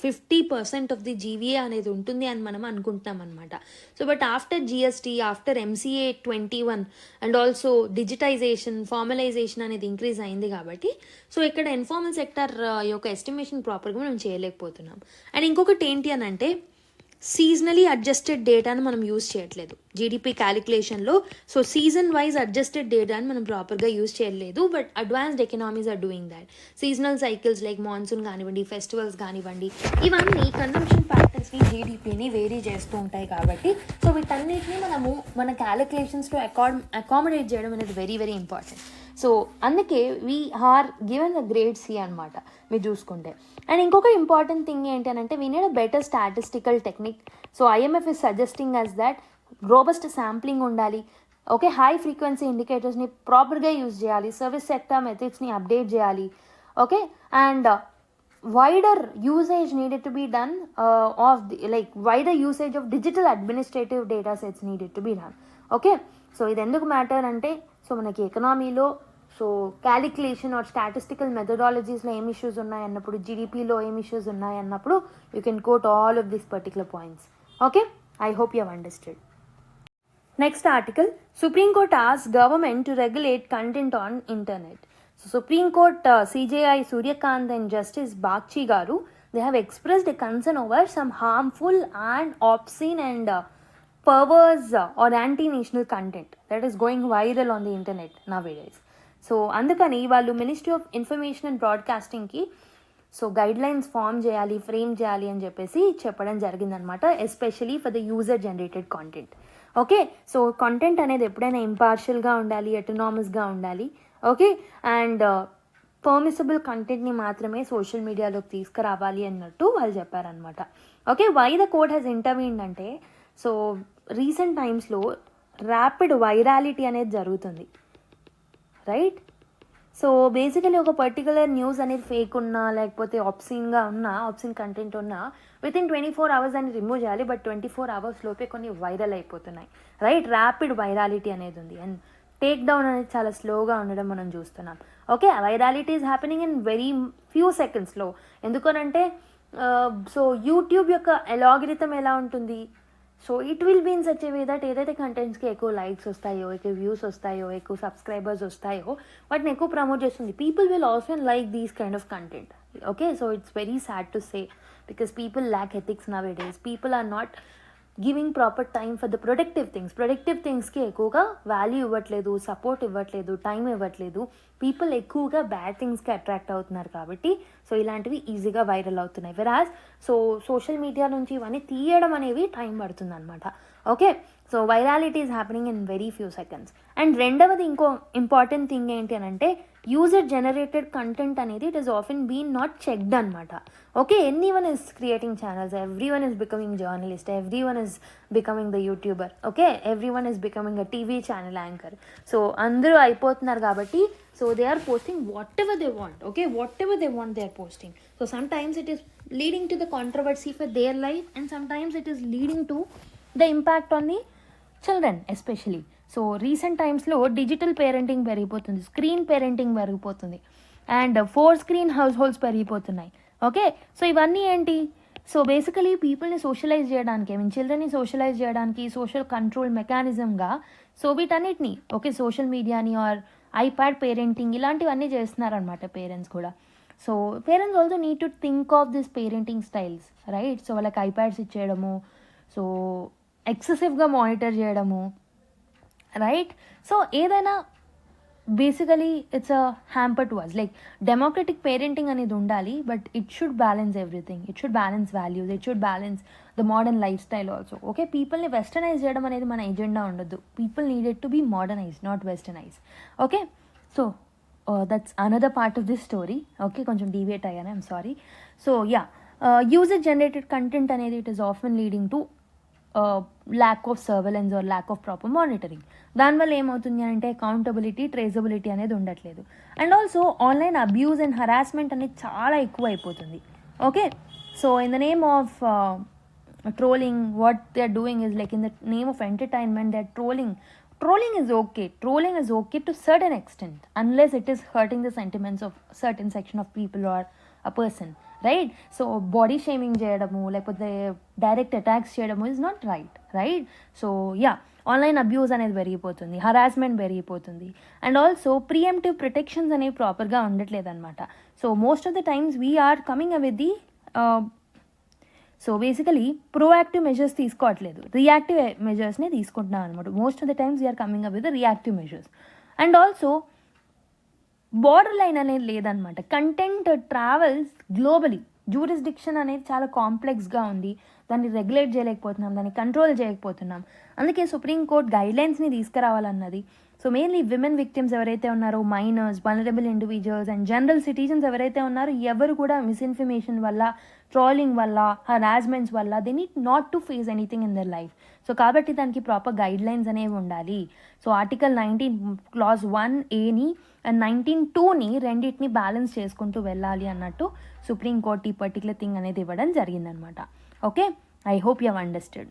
50% of the GVA అనేది ఉంటుంది అని మనం అనుకుంటున్నాం అనమాట. So but after GST, after MCA 21 and also digitisation, formalisation అనేది ఇంక్రీజ్ అయింది కాబట్టి సో ఇక్కడ ఇన్ఫార్మల్ సెక్టర్ యొక్క ఎస్టిమేషన్ ప్రాపర్గా మనం చేయలేకపోతున్నాం. అండ్ ఇంకొకటి ఏంటి అని అంటే సీజనలీ అడ్జస్టెడ్ డేటాను మనం యూజ్ చేయట్లేదు జీడిపి క్యాలిక్యులేషన్లో. సో సీజన్ వైజ్ అడ్జస్టెడ్ డేటాను మనం ప్రాపర్గా యూజ్ చేయలేదు. But advanced economies are doing that. Seasonal cycles like monsoon కానివ్వండి, ఫెస్టివల్స్ కానివ్వండి, ఇవన్నీ కన్జంప్షన్ ప్యాటర్న్స్ని జీడిపిని వేరీ చేస్తూ ఉంటాయి. కాబట్టి సో వీటన్నిటిని మనము మన క్యాలిక్యులేషన్స్లో అకామిడేట్ చేయడం అనేది వెరీ వెరీ ఇంపార్టెంట్. సో అందుకే we are given the grade C అనమాట మీరు చూసుకుంటే. అండ్ ఇంకొక ఇంపార్టెంట్ థింగ్ ఏంటి అని అంటే we need a better statistical technique. So IMF is suggesting us that robust sampling ఉండాలి. ఓకే, హై ఫ్రీక్వెన్సీ ఇండికేటర్స్ని ప్రాపర్గా యూజ్ చేయాలి, సర్వీస్ సెక్టర్ మెథడ్స్ని అప్డేట్ చేయాలి. Okay, and wider usage needed to be done wider usage of digital administrative data sets needed to be done. Okay, so ఇది ఎందుకు matter అంటే so మనకి ఎకనామీలో సో క్యాలిక్యులేషన్ ఆర్ స్టాటిస్టికల్ మెథడాలజీస్లో ఏం ఇష్యూస్ ఉన్నాయన్నప్పుడు, జీడిపిలో ఏం issues ఉన్నాయన్నప్పుడు you can quote all of these particular points. Okay, I hope you have understood. Next article, Supreme Court asks government to regulate content on internet. So Supreme Court CJI Suryakant and Justice Bagchi garu, they have expressed a concern over some harmful and obscene and perverse or anti-national content that is going viral on the internet nowadays. So అందుకని వాళ్ళు ministry of information and బ్రాడ్కాస్టింగ్కి so guide lines form చేయాలి, frame చేయాలి అని చెప్పేసి చెప్పడం జరిగిందనమాట, especially for the user generated content. Okay, so content అనేది ఎప్పుడైనా ఇంపార్షియల్గా ఉండాలి, అటోనామస్గా ఉండాలి. ఓకే, అండ్ పర్మిసబుల్ కంటెంట్ని మాత్రమే సోషల్ మీడియాలోకి తీసుకురావాలి అన్నట్టు వాళ్ళు చెప్పారనమాట. Okay, why the court has intervened అంటే సో రీసెంట్ టైమ్స్లో ర్యాపిడ్ వైరాలిటీ అనేది జరుగుతుంది, రైట్? సో బేసికలీ ఒక పర్టికులర్ న్యూస్ అనేది ఫేక్ ఉన్నా లేకపోతే ఆప్సిన్ కంటెంట్ ఉన్నా వితిన్ 24 hours అని రిమూవ్ చేయాలి. బట్ 24 hours లోపే కొన్ని వైరల్ అయిపోతున్నాయి, రైట్? ర్యాపిడ్ వైరాలిటీ అనేది ఉంది అండ్ టేక్ డౌన్ అనేది చాలా స్లోగా ఉండడం మనం చూస్తున్నాం. Okay, virality is happening in very few సెకండ్స్లో. ఎందుకనంటే సో యూట్యూబ్ యొక్క అలాగరిథం ఎలా ఉంటుంది, so it will be in such a way that ఏదైతే కంటెంట్స్కి ఎక్కువ లైక్స్ వస్తాయో, ఎక్కువ వ్యూస్ వస్తాయో, ఎక్కువ సబ్స్క్రైబర్స్ వస్తాయో వాటిని ఎక్కువ ప్రమోట్ చేస్తుంది. People will also like these kind of content. Okay, so it's very sad to say because people lack ethics nowadays. People are not giving proper time for the productive థింగ్స్కి ఎక్కువగా value ఇవ్వట్లేదు, support ఇవ్వట్లేదు, time ఇవ్వట్లేదు. People ఎక్కువగా bad థింగ్స్కి attract అవుతున్నారు కాబట్టి so ఇలాంటివి ఈజీగా వైరల్ అవుతున్నాయి. వెరాజ్ సో సోషల్ మీడియా నుంచి ఇవన్నీ తీయడం అనేవి టైం పడుతుంది అనమాట. Okay, so virality is happening in very few seconds. And రెండవది ఇంకో ఇంపార్టెంట్ థింగ్ ఏంటి అని అంటే యూజర్ జనరేటెడ్ కంటెంట్ అనేది it is often been not checked అనమాట. Okay, anyone is creating channels, everyone is becoming journalist, everyone is becoming the YouTuber, okay, everyone is becoming a TV channel anchor. So అందరూ అయిపోతున్నారు కాబట్టి so they are posting whatever they want. Okay, whatever they want they are posting. So sometimes it is leading to the controversy for their life and sometimes it is leading to the impact on the children especially. So recent టైమ్స్లో digital parenting పెరిగిపోతుంది, screen parenting పెరిగిపోతుంది, and 4 screen households పెరిగిపోతున్నాయి. Okay, so ఇవన్నీ ఏంటి? So basically పీపుల్ని socialize చేయడానికి, చిల్డ్రన్ని socialize చేయడానికి సోషల్ కంట్రోల్ మెకానిజంగా సో వీటన్నిటిని ఓకే సోషల్ మీడియాని ఆర్ ఐప్యాడ్ పేరెంటింగ్ ఇలాంటివన్నీ చేస్తున్నారనమాట పేరెంట్స్ కూడా. So parents also need to think of this parenting styles, right? So వాళ్ళకి ఐప్యాడ్స్ ఇచ్చేయడము, సో ఎక్సెసివ్గా మానిటర్ చేయడము, రైట్? సో ఏదైనా basically it's a hamper to us. Like democratic parenting అనేది ఉండాలి, but it should balance everything. It should balance values, it should balance the modern life style also. Okay, పీపుల్ని westernise చేయడం అనేది మన agenda ఉండదు. People needed to be modernise, not westernise. Okay, so that's another part of this story. Okay, కొంచెం deviate అయ్యాను, I'm sorry. So yeah, user generated content అనేది it is often leading to lack of surveillance or lack of proper monitoring. దానివల్ల ఏమవుతుంది అంటే accountability, traceability అనేది ఉండట్లేదు. And also online abuse and harassment అనేది చాలా ఎక్కువ అయిపోతుంది. Okay, so in the name of trolling what they are doing is like in the name of entertainment they are trolling is okay to certain extent unless it is hurting the sentiments of certain section of people or a person, right? So body shaming చేయడము లేకపోతే direct attacks చేయడము is not right? So yeah, online abuse అనేది పెరిగిపోతుంది, harassment పెరిగిపోతుంది, and also pre-emptive protections అనేవి ప్రాపర్గా ఉండట్లేదు అనమాట. So most of the times we're coming up with the so basically proactive measures తీసుకోవట్లేదు, రియాక్టివ్ మెజర్స్నే తీసుకుంటున్నాం అనమాట. Most of the times we're coming up with reactive measures. And also border line అనేది లేదనమాట. కంటెంట్ ట్రావెల్స్ గ్లోబలీ, జ్యూరిస్డిక్షన్ అనేది చాలా కాంప్లెక్స్గా ఉంది, దాన్ని రెగ్యులేట్ చేయలేకపోతున్నాం, దాన్ని కంట్రోల్ చేయలేకపోతున్నాం. అందుకే సుప్రీంకోర్టు గైడ్లైన్స్ని తీసుకురావాలన్నది. సో మెయిన్లీ విమెన్ విక్టిమ్స్ ఎవరైతే ఉన్నారో, minors, vulnerable individuals and general citizens ఎవరైతే ఉన్నారో, ఎవరు కూడా మిస్ఇన్ఫర్మేషన్ వల్ల, ట్రోలింగ్ వల్ల, హరాస్మెంట్స్ వల్ల they need not to face anything in their life. So కాబట్టి దానికి ప్రాపర్ గైడ్లైన్స్ అనేవి ఉండాలి. So article 19 clause 1A and 19(2) రెండింటిని బ్యాలెన్స్ చేసుకుంటూ వెళ్ళాలి అన్నట్టు సుప్రీంకోర్టు ఈ పర్టికులర్ థింగ్ అనేది ఇవ్వడం జరిగిందనమాట. Okay, I hope you have understood.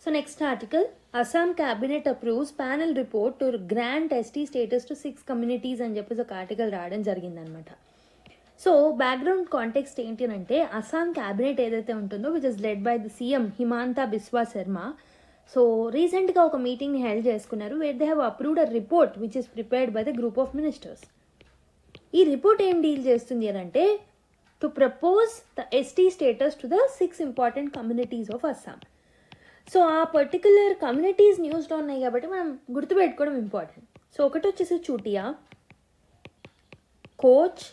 So next article, Assam cabinet approves panel report to grant ST status to 6 communities అని చెప్పేసి ఒక ఆర్టికల్ రావడం జరిగిందనమాట. సో బ్యాక్గ్రౌండ్ కాంటెక్స్ట్ ఏంటి అంటే అస్సాం క్యాబినెట్ ఏదైతే ఉంటుందో which is led by the CM Himanta Biswa Sarma. So రీసెంట్గా ఒక మీటింగ్ని హెల్డ్ చేసుకున్నారు where they have approved a report which is prepared by the group of ministers. ఈ రిపోర్ట్ ఏం డీల్ చేస్తుంది అని అంటే to propose the ST status to the 6 important communities of Assam. So ఆ పర్టికులర్ కమ్యూనిటీస్ న్యూస్లో ఉన్నాయి కాబట్టి మనం గుర్తుపెట్టుకోవడం ఇంపార్టెంట్. సో ఒకటి వచ్చేసి Chutia, Koch,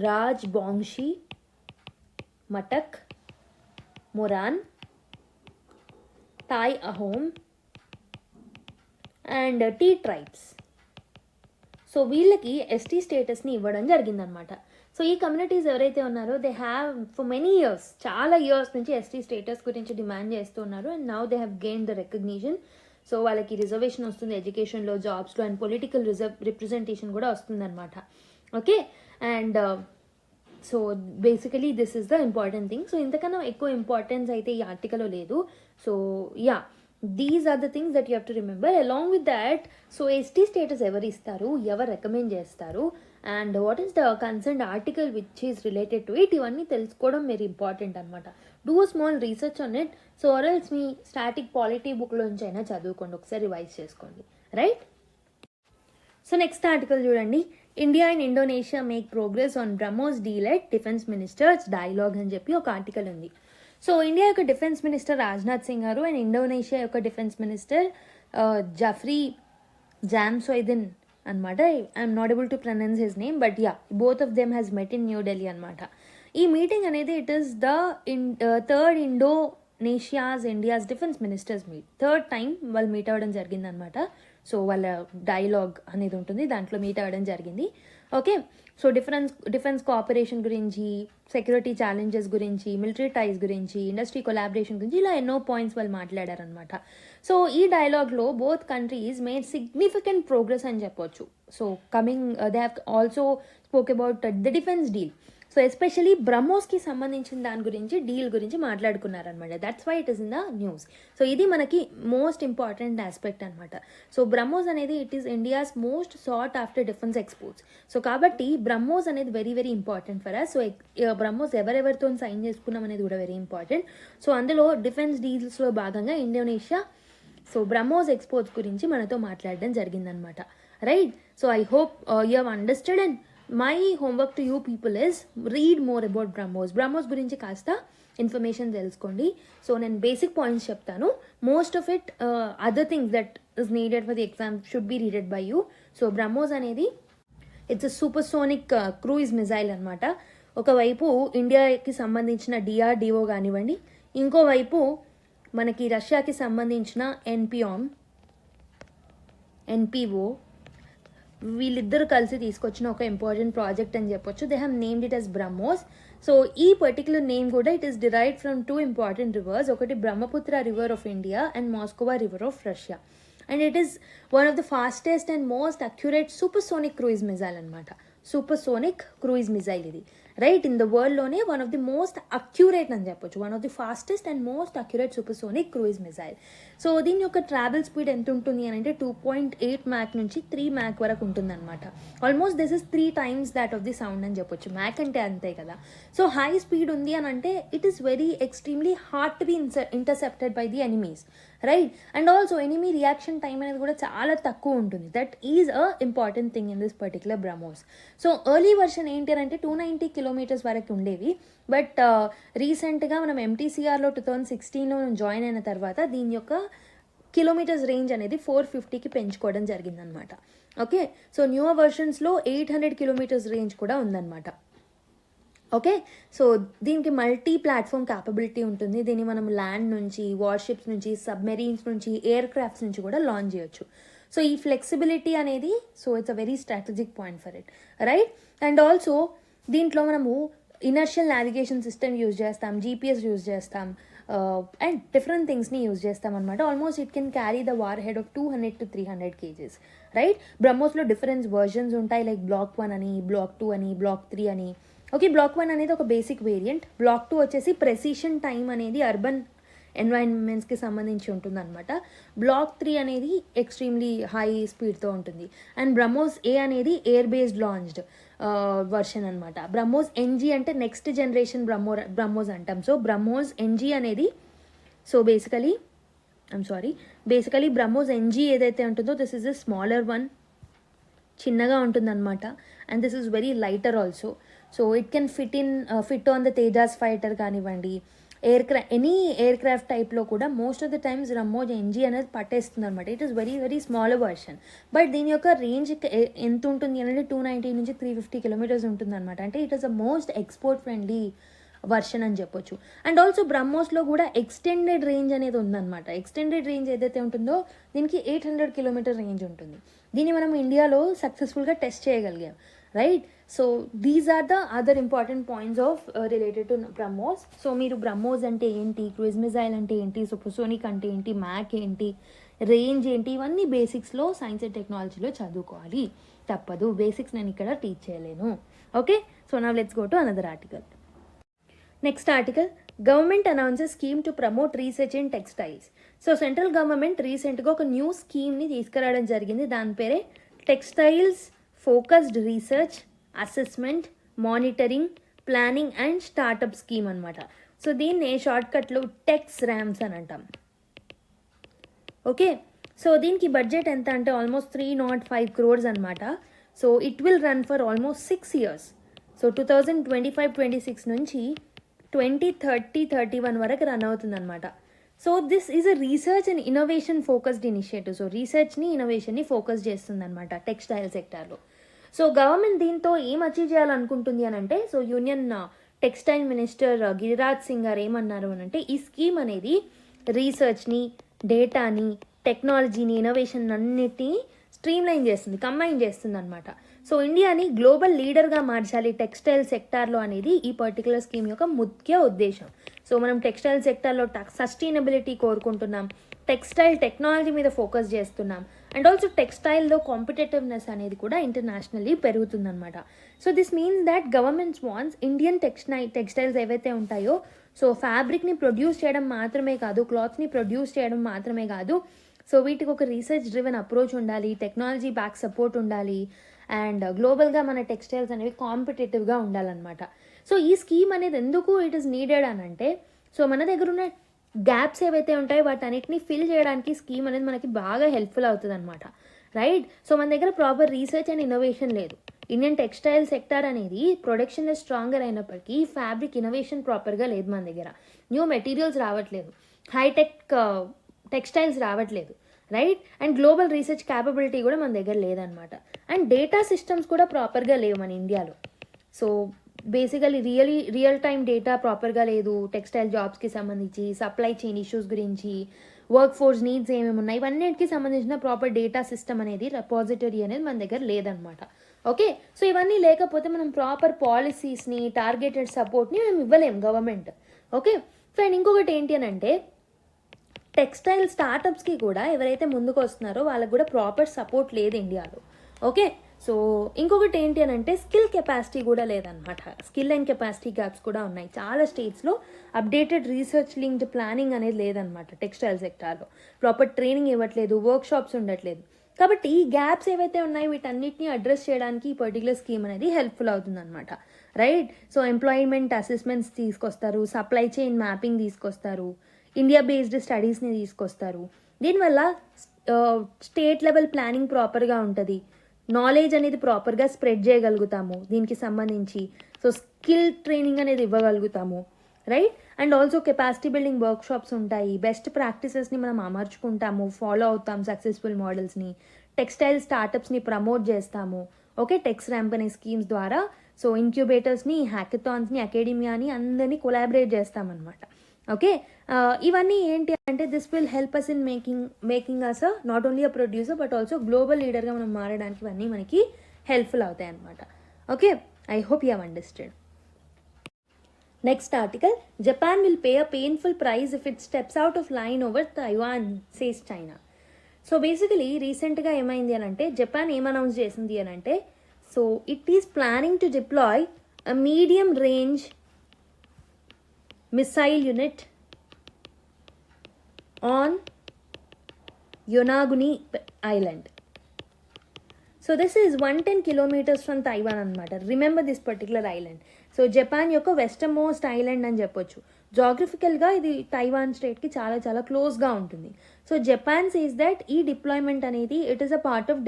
Rajbongshi, మటక్, మొరాన్, Tai Ahom and tea tribes. So వీళ్ళకి ఎస్టీ స్టేటస్ని ఇవ్వడం జరిగిందనమాట. సో ఈ కమ్యూనిటీస్ ఎవరైతే ఉన్నారో they have for many years, చాలా ఇయర్స్ నుంచి ఎస్టీ స్టేటస్ గురించి డిమాండ్ చేస్తూ ఉన్నారు. And now they have gain the recognition. So వాళ్ళకి రిజర్వేషన్ వస్తుంది ఎడ్యుకేషన్లో, జాబ్స్లో అండ్ పొలిటికల్ రిప్రజెంటేషన్ కూడా వస్తుందన్నమాట. Okay, and so basically this is the important thing. So ఇంతకన్నా ఎక్కువ ఇంపార్టెన్స్ అయితే ఈ ఆర్టికల్లో లేదు. So yeah, these are the things that you have to remember. Along with that, so ST status ఎవరు ఇస్తారు, ఎవరు రికమెండ్ చేస్తారు, and what is the concern article which is related to it, ఇవన్నీ తెలుసుకోవడం మీరు ఇంపార్టెంట్ అనమాట. Do small research on it. So ఆర్ఎల్స్ మీ స్టాటిక్ పాలిటీ బుక్లోంచి అయినా చదువుకోండి, ఒకసారి రివైజ్ చేసుకోండి, రైట్? సో నెక్స్ట్ ఆర్టికల్ చూడండి, India and Indonesia make progress on BrahMos deal at defence ministers dialogue అని చెప్పి ఒక ఆర్టికల్ ఉంది. సో ఇండియా యొక్క defence minister Rajnath Singh garu and Indonesia యొక్క డిఫెన్స్ మినిస్టర్ జఫ్రీ జామ్సోయిదిన్ అనమాట. I'm not able to pronounce his name, but ya, both of them has met in New Delhi అనమాట. ఈ మీటింగ్ అనేది it is the third Indonesia's India's defence ministers meet. Third time వాళ్ళు meet అవ్వడం జరిగిందనమాట. So వాళ్ళ dialogue అనేది ఉంటుంది, దాంట్లో మీట్ అవ్వడం జరిగింది. ఓకే, సో డిఫెన్స్ కోఆపరేషన్ గురించి, సెక్యూరిటీ ఛాలెంజెస్ గురించి, మిలిటరీ టైస్ గురించి, ఇండస్ట్రీ కొలాబరేషన్ గురించి ఇలా ఎన్నో పాయింట్స్ వాళ్ళు మాట్లాడారనమాట. సో ఈ డైలాగ్లో both countries made significant progress అని చెప్పొచ్చు. So they have also spoke about the defence deal. So especially బ్రహ్మోస్కి సంబంధించిన దాని గురించి, డీల్ గురించి మాట్లాడుకున్నారనమాట. That's why it is in the news. So ఇది మనకి మోస్ట్ ఇంపార్టెంట్ ఆస్పెక్ట్ అనమాట. సో బ్రహ్మోస్ అనేది it is India's most short after defence exports. So కాబట్టి బ్రహ్మోస్ అనేది very very important for us. So BrahMos ఎవరెవరితో సైన్ చేసుకున్నాం అనేది కూడా వెరీ ఇంపార్టెంట్. సో అందులో డిఫెన్స్ డీల్స్లో భాగంగా ఇండోనేషియా సో బ్రహ్మోస్ ఎక్స్పోర్ట్స్ గురించి మనతో మాట్లాడడం జరిగిందనమాట. Right, so I hope you have understood. And my homework to you people is read more about BrahMos గురించి కాస్త ఇన్ఫర్మేషన్ తెలుసుకోండి. సో నేను బేసిక్ పాయింట్స్ చెప్తాను. Most of it other things that is needed for the exam should be readed by you. So BrahMos అనేది it's a supersonic cruise missile అనమాట. ఒకవైపు ఇండియాకి సంబంధించిన డిఆర్డిఓ కానివ్వండి, ఇంకోవైపు మనకి రష్యాకి సంబంధించిన ఎన్పిఓ వీళ్ళిద్దరు కలిసి తీసుకొచ్చిన ఒక ఇంపార్టెంట్ ప్రాజెక్ట్ అని చెప్పొచ్చు. They have named it as BrahMos. So ఈ పర్టికులర్ నేమ్ కూడా it is derived from two important rivers. ఒకటి Brahmaputra river of India and Moskva river of Russia. And it is one of the fastest and most accurate supersonic cruise missile అనమాట. Supersonic cruise missile ఇది, right, in the వరల్డ్లోనే one of the most accurate అని చెప్పొచ్చు. One of the fastest and most accurate supersonic cruise missile. So దీని యొక్క travel speed ఎంత ఉంటుంది అని అంటే 2.8 మ్యాక్ నుంచి 3 మ్యాక్ వరకు ఉంటుంది అనమాట. Almost this is 3 times that of the sound అని చెప్పొచ్చు. మ్యాక్ అంటే అంతే కదా. సో హై స్పీడ్ ఉంది అని అంటే it is very extremely hard to be intercepted by the enemies, right. And also enemy reaction time అనేది కూడా చాలా తక్కువ ఉంటుంది. That is a important thing in this particular BrahMos. So early version ఏంటి అంటే 290 కిలోమీటర్స్ వరకు ఉండేవి. బట్ రీసెంట్గా మనం MTCRలో 2016లో జాయిన్ అయిన తర్వాత దీని యొక్క కిలోమీటర్స్ రేంజ్ అనేది 450కి పెంచుకోవడం జరిగిందనమాట. ఓకే, సో న్యూవర్ వర్షన్స్లో 800 కిలోమీటర్స్ రేంజ్ కూడా ఉందన్నమాట. ఓకే, సో దీనికి మల్టీ ప్లాట్ఫామ్ క్యాపబిలిటీ ఉంటుంది. దీన్ని మనం ల్యాండ్ నుంచి, వార్షిప్స్ నుంచి, సబ్మెరీన్స్ నుంచి, ఎయిర్ క్రాఫ్ట్స్ నుంచి కూడా లాంచ్ చేయొచ్చు. సో ఈ ఫ్లెక్సిబిలిటీ అనేది so it's a very strategic point for it, right. And also దీంట్లో మనము ఇనర్షియల్ నావిగేషన్ సిస్టమ్ యూజ్ చేస్తాం, GPS యూజ్ చేస్తాం, అండ్ డిఫరెంట్ థింగ్స్ని యూజ్ చేస్తాం అనమాట. Almost it can carry the warhead of 200 to 300 kgs, right. బ్రహ్మోస్లో different versions ఉంటాయి, like Block 1 అని, Block 2 అని, Block 3 అని. ఓకే, Block 1 అనేది ఒక బేసిక్ వేరియంట్. Block 2 వచ్చేసి ప్రెసిషన్ టైం అనేది అర్బన్ ఎన్వైరన్మెంట్స్కి సంబంధించి ఉంటుంది అనమాట. Block 3 అనేది ఎక్స్ట్రీమ్లీ హై స్పీడ్తో ఉంటుంది. అండ్ బ్రహ్మోస్ A అనేది ఎయిర్ బేస్డ్ లాంచ్డ్ వర్షన్ అనమాట. బ్రహ్మోస్ NG అంటే నెక్స్ట్ జనరేషన్ బ్రహ్మోస్ అంటాం. సో బ్రహ్మోస్ NG అనేది సో బేసికలీ బ్రహ్మోస్ NG ఏదైతే ఉంటుందో this is a smaller one, చిన్నగా ఉంటుందన్నమాట. And this is very lighter also. So it can fit on the Tejas fighter కానివ్వండి, ఎనీ ఎయిర్ క్రాఫ్ట్ టైప్లో కూడా most of the times BrahMos NG అనేది పట్టేస్తుంది అనమాట. It is very very smaller version. But దీని యొక్క రేంజ్ ఎంత ఉంటుంది అంటే 290 నుంచి 350 కిలోమీటర్స్ ఉంటుంది అనమాట. అంటే it is a most export friendly version అని చెప్పొచ్చు. అండ్ ఆల్సో బ్రహ్మోస్లో కూడా ఎక్స్టెండెడ్ రేంజ్ అనేది ఉందన్నమాట. ఎక్స్టెండెడ్ రేంజ్ ఏదైతే ఉంటుందో దీనికి 800 కిలోమీటర్ రేంజ్ ఉంటుంది. దీన్ని మనం ఇండియాలో సక్సెస్ఫుల్గా టెస్ట్ చేయగలిగాం, right. So these are the other important points of related to BrahMos. So మీరు బ్రహ్మోస్ అంటే ఏంటి, క్రూయిజ్ మిజైల్ అంటే ఏంటి, సూపర్సోనిక్ అంటే ఏంటి, మ్యాక్ ఏంటి, రేంజ్ ఏంటి, ఇవన్నీ బేసిక్స్లో సైన్స్ అండ్ టెక్నాలజీలో చదువుకోవాలి, తప్పదు. బేసిక్స్ నేను ఇక్కడ టీచ్ చేయలేను. Okay, so now let's go to another article. Next article, government announces scheme to promote research in textiles. So central government రీసెంట్గా ఒక న్యూ స్కీమ్ని తీసుకురావడం జరిగింది. దాని పేరే textiles focused research, assessment, monitoring, planning and startup scheme అనమాట. So దీన్ని షార్ట్కట్లో tax rams అని అంటాం. ఓకే, సో దీనికి బడ్జెట్ ఎంత అంటే ఆల్మోస్ట్ 305 crores అనమాట. So it will run for almost 6 years. So 2025-26 నుంచి 2030-31 వరకు రన్ అవుతుంది అనమాట. So this is a research and innovation focused initiative. So రీసెర్చ్ని ఇన్నోవేషన్ని ఫోకస్ చేస్తుంది అనమాట టెక్స్టైల్ సెక్టార్లో. సో గవర్నమెంట్ దీంతో ఏం అచీవ్ చేయాలనుకుంటుంది అని అంటే, so union textile minister Giriraj Singh గారు ఏమన్నారు అని అంటే, ఈ స్కీమ్ అనేది రీసెర్చ్ని, డేటాని, టెక్నాలజీని, ఇన్నోవేషన్ అన్నిటినీ స్ట్రీమ్లైన్ చేస్తుంది, కంబైన్ చేస్తుంది అనమాట. సో ఇండియాని గ్లోబల్ లీడర్గా మార్చాలి టెక్స్టైల్ సెక్టార్లో అనేది ఈ పర్టికులర్ స్కీమ్ యొక్క ముఖ్య ఉద్దేశం. సో మనం టెక్స్టైల్ సెక్టార్లో సస్టైనబిలిటీ కోరుకుంటున్నాం, టెక్స్టైల్ టెక్నాలజీ మీద ఫోకస్ చేస్తున్నాం, అండ్ ఆల్సో టెక్స్టైల్లో కాంపిటేటివ్నెస్ అనేది కూడా ఇంటర్నేషనల్లీ పెరుగుతుందన్నమాట. So this means that governments wants Indian textiles ఏవైతే ఉంటాయో, సో ఫ్యాబ్రిక్ని ప్రొడ్యూస్ చేయడం మాత్రమే కాదు, క్లాత్ని ప్రొడ్యూస్ చేయడం మాత్రమే కాదు, సో వీటికి ఒక రీసెర్చ్ డ్రివెన్ అప్రోచ్ ఉండాలి, టెక్నాలజీ బ్యాక్ సపోర్ట్ ఉండాలి, అండ్ గ్లోబల్గా మన టెక్స్టైల్స్ అనేవి కాంపిటేటివ్గా ఉండాలన్నమాట. సో ఈ స్కీమ్ అనేది ఎందుకు ఇట్ ఈస్ నీడెడ్ అని అంటే, సో మన దగ్గర ఉన్న గ్యాప్స్ ఏవైతే ఉంటాయో వాటన్నిటిని ఫిల్ చేయడానికి స్కీమ్ అనేది మనకి బాగా హెల్ప్ఫుల్ అవుతుంది అనమాట, రైట్? సో మన దగ్గర ప్రాపర్ రీసెర్చ్ అండ్ ఇన్నోవేషన్ లేదు. ఇండియన్ టెక్స్టైల్ సెక్టార్ అనేది ప్రొడక్షన్లో స్ట్రాంగర్ అయినప్పటికీ ఫ్యాబ్రిక్ ఇన్నోవేషన్ ప్రాపర్గా లేదు మన దగ్గర. న్యూ మెటీరియల్స్ రావట్లేదు, హైటెక్ టెక్స్టైల్స్ రావట్లేదు, right? And global research capability కూడా మన దగ్గర లేదనమాట. అండ్ డేటా సిస్టమ్స్ కూడా ప్రాపర్గా లేవు మన ఇండియాలో. So basically real time data ప్రాపర్గా లేదు టెక్స్టైల్ జాబ్స్కి సంబంధించి, సప్లై చైన్ ఇష్యూస్ గురించి, వర్క్ ఫోర్స్ నీడ్స్ ఏమేమి ఉన్నాయి, ఇవన్నిటికి సంబంధించిన ప్రాపర్ డేటా సిస్టమ్ అనేది, రెపాజిటరీ అనేది మన దగ్గర లేదనమాట. ఓకే, సో ఇవన్నీ లేకపోతే మనం ప్రాపర్ పాలసీస్ని, టార్గెటెడ్ సపోర్ట్ని మేము ఇవ్వలేము గవర్నమెంట్. ఓకే, సో అండ్ ఇంకొకటి ఏంటి అని అంటే, టెక్స్టైల్ స్టార్టప్స్కి కూడా ఎవరైతే ముందుకు వస్తున్నారో వాళ్ళకి కూడా ప్రాపర్ సపోర్ట్ లేదు ఇండియాలో. ఓకే, సో ఇంకొకటి ఏంటి అని అంటే, స్కిల్ కెపాసిటీ కూడా లేదనమాట. స్కిల్ అండ్ కెపాసిటీ గ్యాప్స్ కూడా ఉన్నాయి చాలా స్టేట్స్లో. అప్డేటెడ్ రీసెర్చ్ లింక్డ్ ప్లానింగ్ అనేది లేదనమాట టెక్స్టైల్ సెక్టార్లో. ప్రాపర్ ట్రైనింగ్ ఇవ్వట్లేదు, వర్క్ షాప్స్ ఉండట్లేదు. కాబట్టి ఈ గ్యాప్స్ ఏవైతే ఉన్నాయో వీటన్నిటిని అడ్రస్ చేయడానికి ఈ పర్టికులర్ స్కీమ్ అనేది హెల్ప్ఫుల్ అవుతుంది అనమాట, రైట్? సో ఎంప్లాయ్మెంట్ అసెస్మెంట్స్ తీసుకొస్తారు, సప్లై చైన్ మ్యాపింగ్ తీసుకొస్తారు, ఇండియా బేస్డ్ స్టడీస్ని తీసుకొస్తారు. దీనివల్ల స్టేట్ లెవెల్ ప్లానింగ్ ప్రాపర్గా ఉంటుంది, నాలెడ్జ్ అనేది ప్రాపర్గా స్ప్రెడ్ చేయగలుగుతాము దీనికి సంబంధించి. సో స్కిల్ ట్రైనింగ్ అనేది ఇవ్వగలుగుతాము, right? And also capacity building workshops ఉంటాయి, బెస్ట్ ప్రాక్టీసెస్ని మనం అమర్చుకుంటాము, ఫాలో అవుతాం సక్సెస్ఫుల్ మోడల్స్ని, టెక్స్టైల్ స్టార్టప్స్ని ప్రమోట్ చేస్తాము. ఓకే, టెక్స్ ర్యాంప్ అనే స్కీమ్స్ ద్వారా సో ఇంక్యుబేటర్స్ని, హ్యాకథాన్స్ని, అకాడమియాని అందరినీ కొలాబరేట్ చేస్తామన్నమాట. ఓకే, ఇవన్నీ ఏంటి అంటే, this will help us in making us not only a producer but also global లీడర్గా మనం మారడానికి ఇవన్నీ మనకి హెల్ప్ఫుల్ అవుతాయి అనమాట. Okay, I hope you have understand. Next article, Japan will pay a painful price if it steps out of line over Taiwan says China. So basically రీసెంట్గా ఏమైంది అని అంటే, జపాన్ ఏం అనౌన్స్ చేసింది అని అంటే, so it is planning to deploy a medium range missile unit on Yonaguni Island. So this is 110 kilometers from Taiwan అనమాట. Remember this particular island. So Japan యొక్క వెస్టర్న్ మోస్ట్ ఐలాండ్ అని చెప్పొచ్చు. జాగ్రఫికల్గా ఇది Taiwan స్టేట్కి చాలా చాలా క్లోజ్గా ఉంటుంది. సో జపాన్ సేస్ దట్ ఈ డిప్లాయ్మెంట్ అనేది it is a part of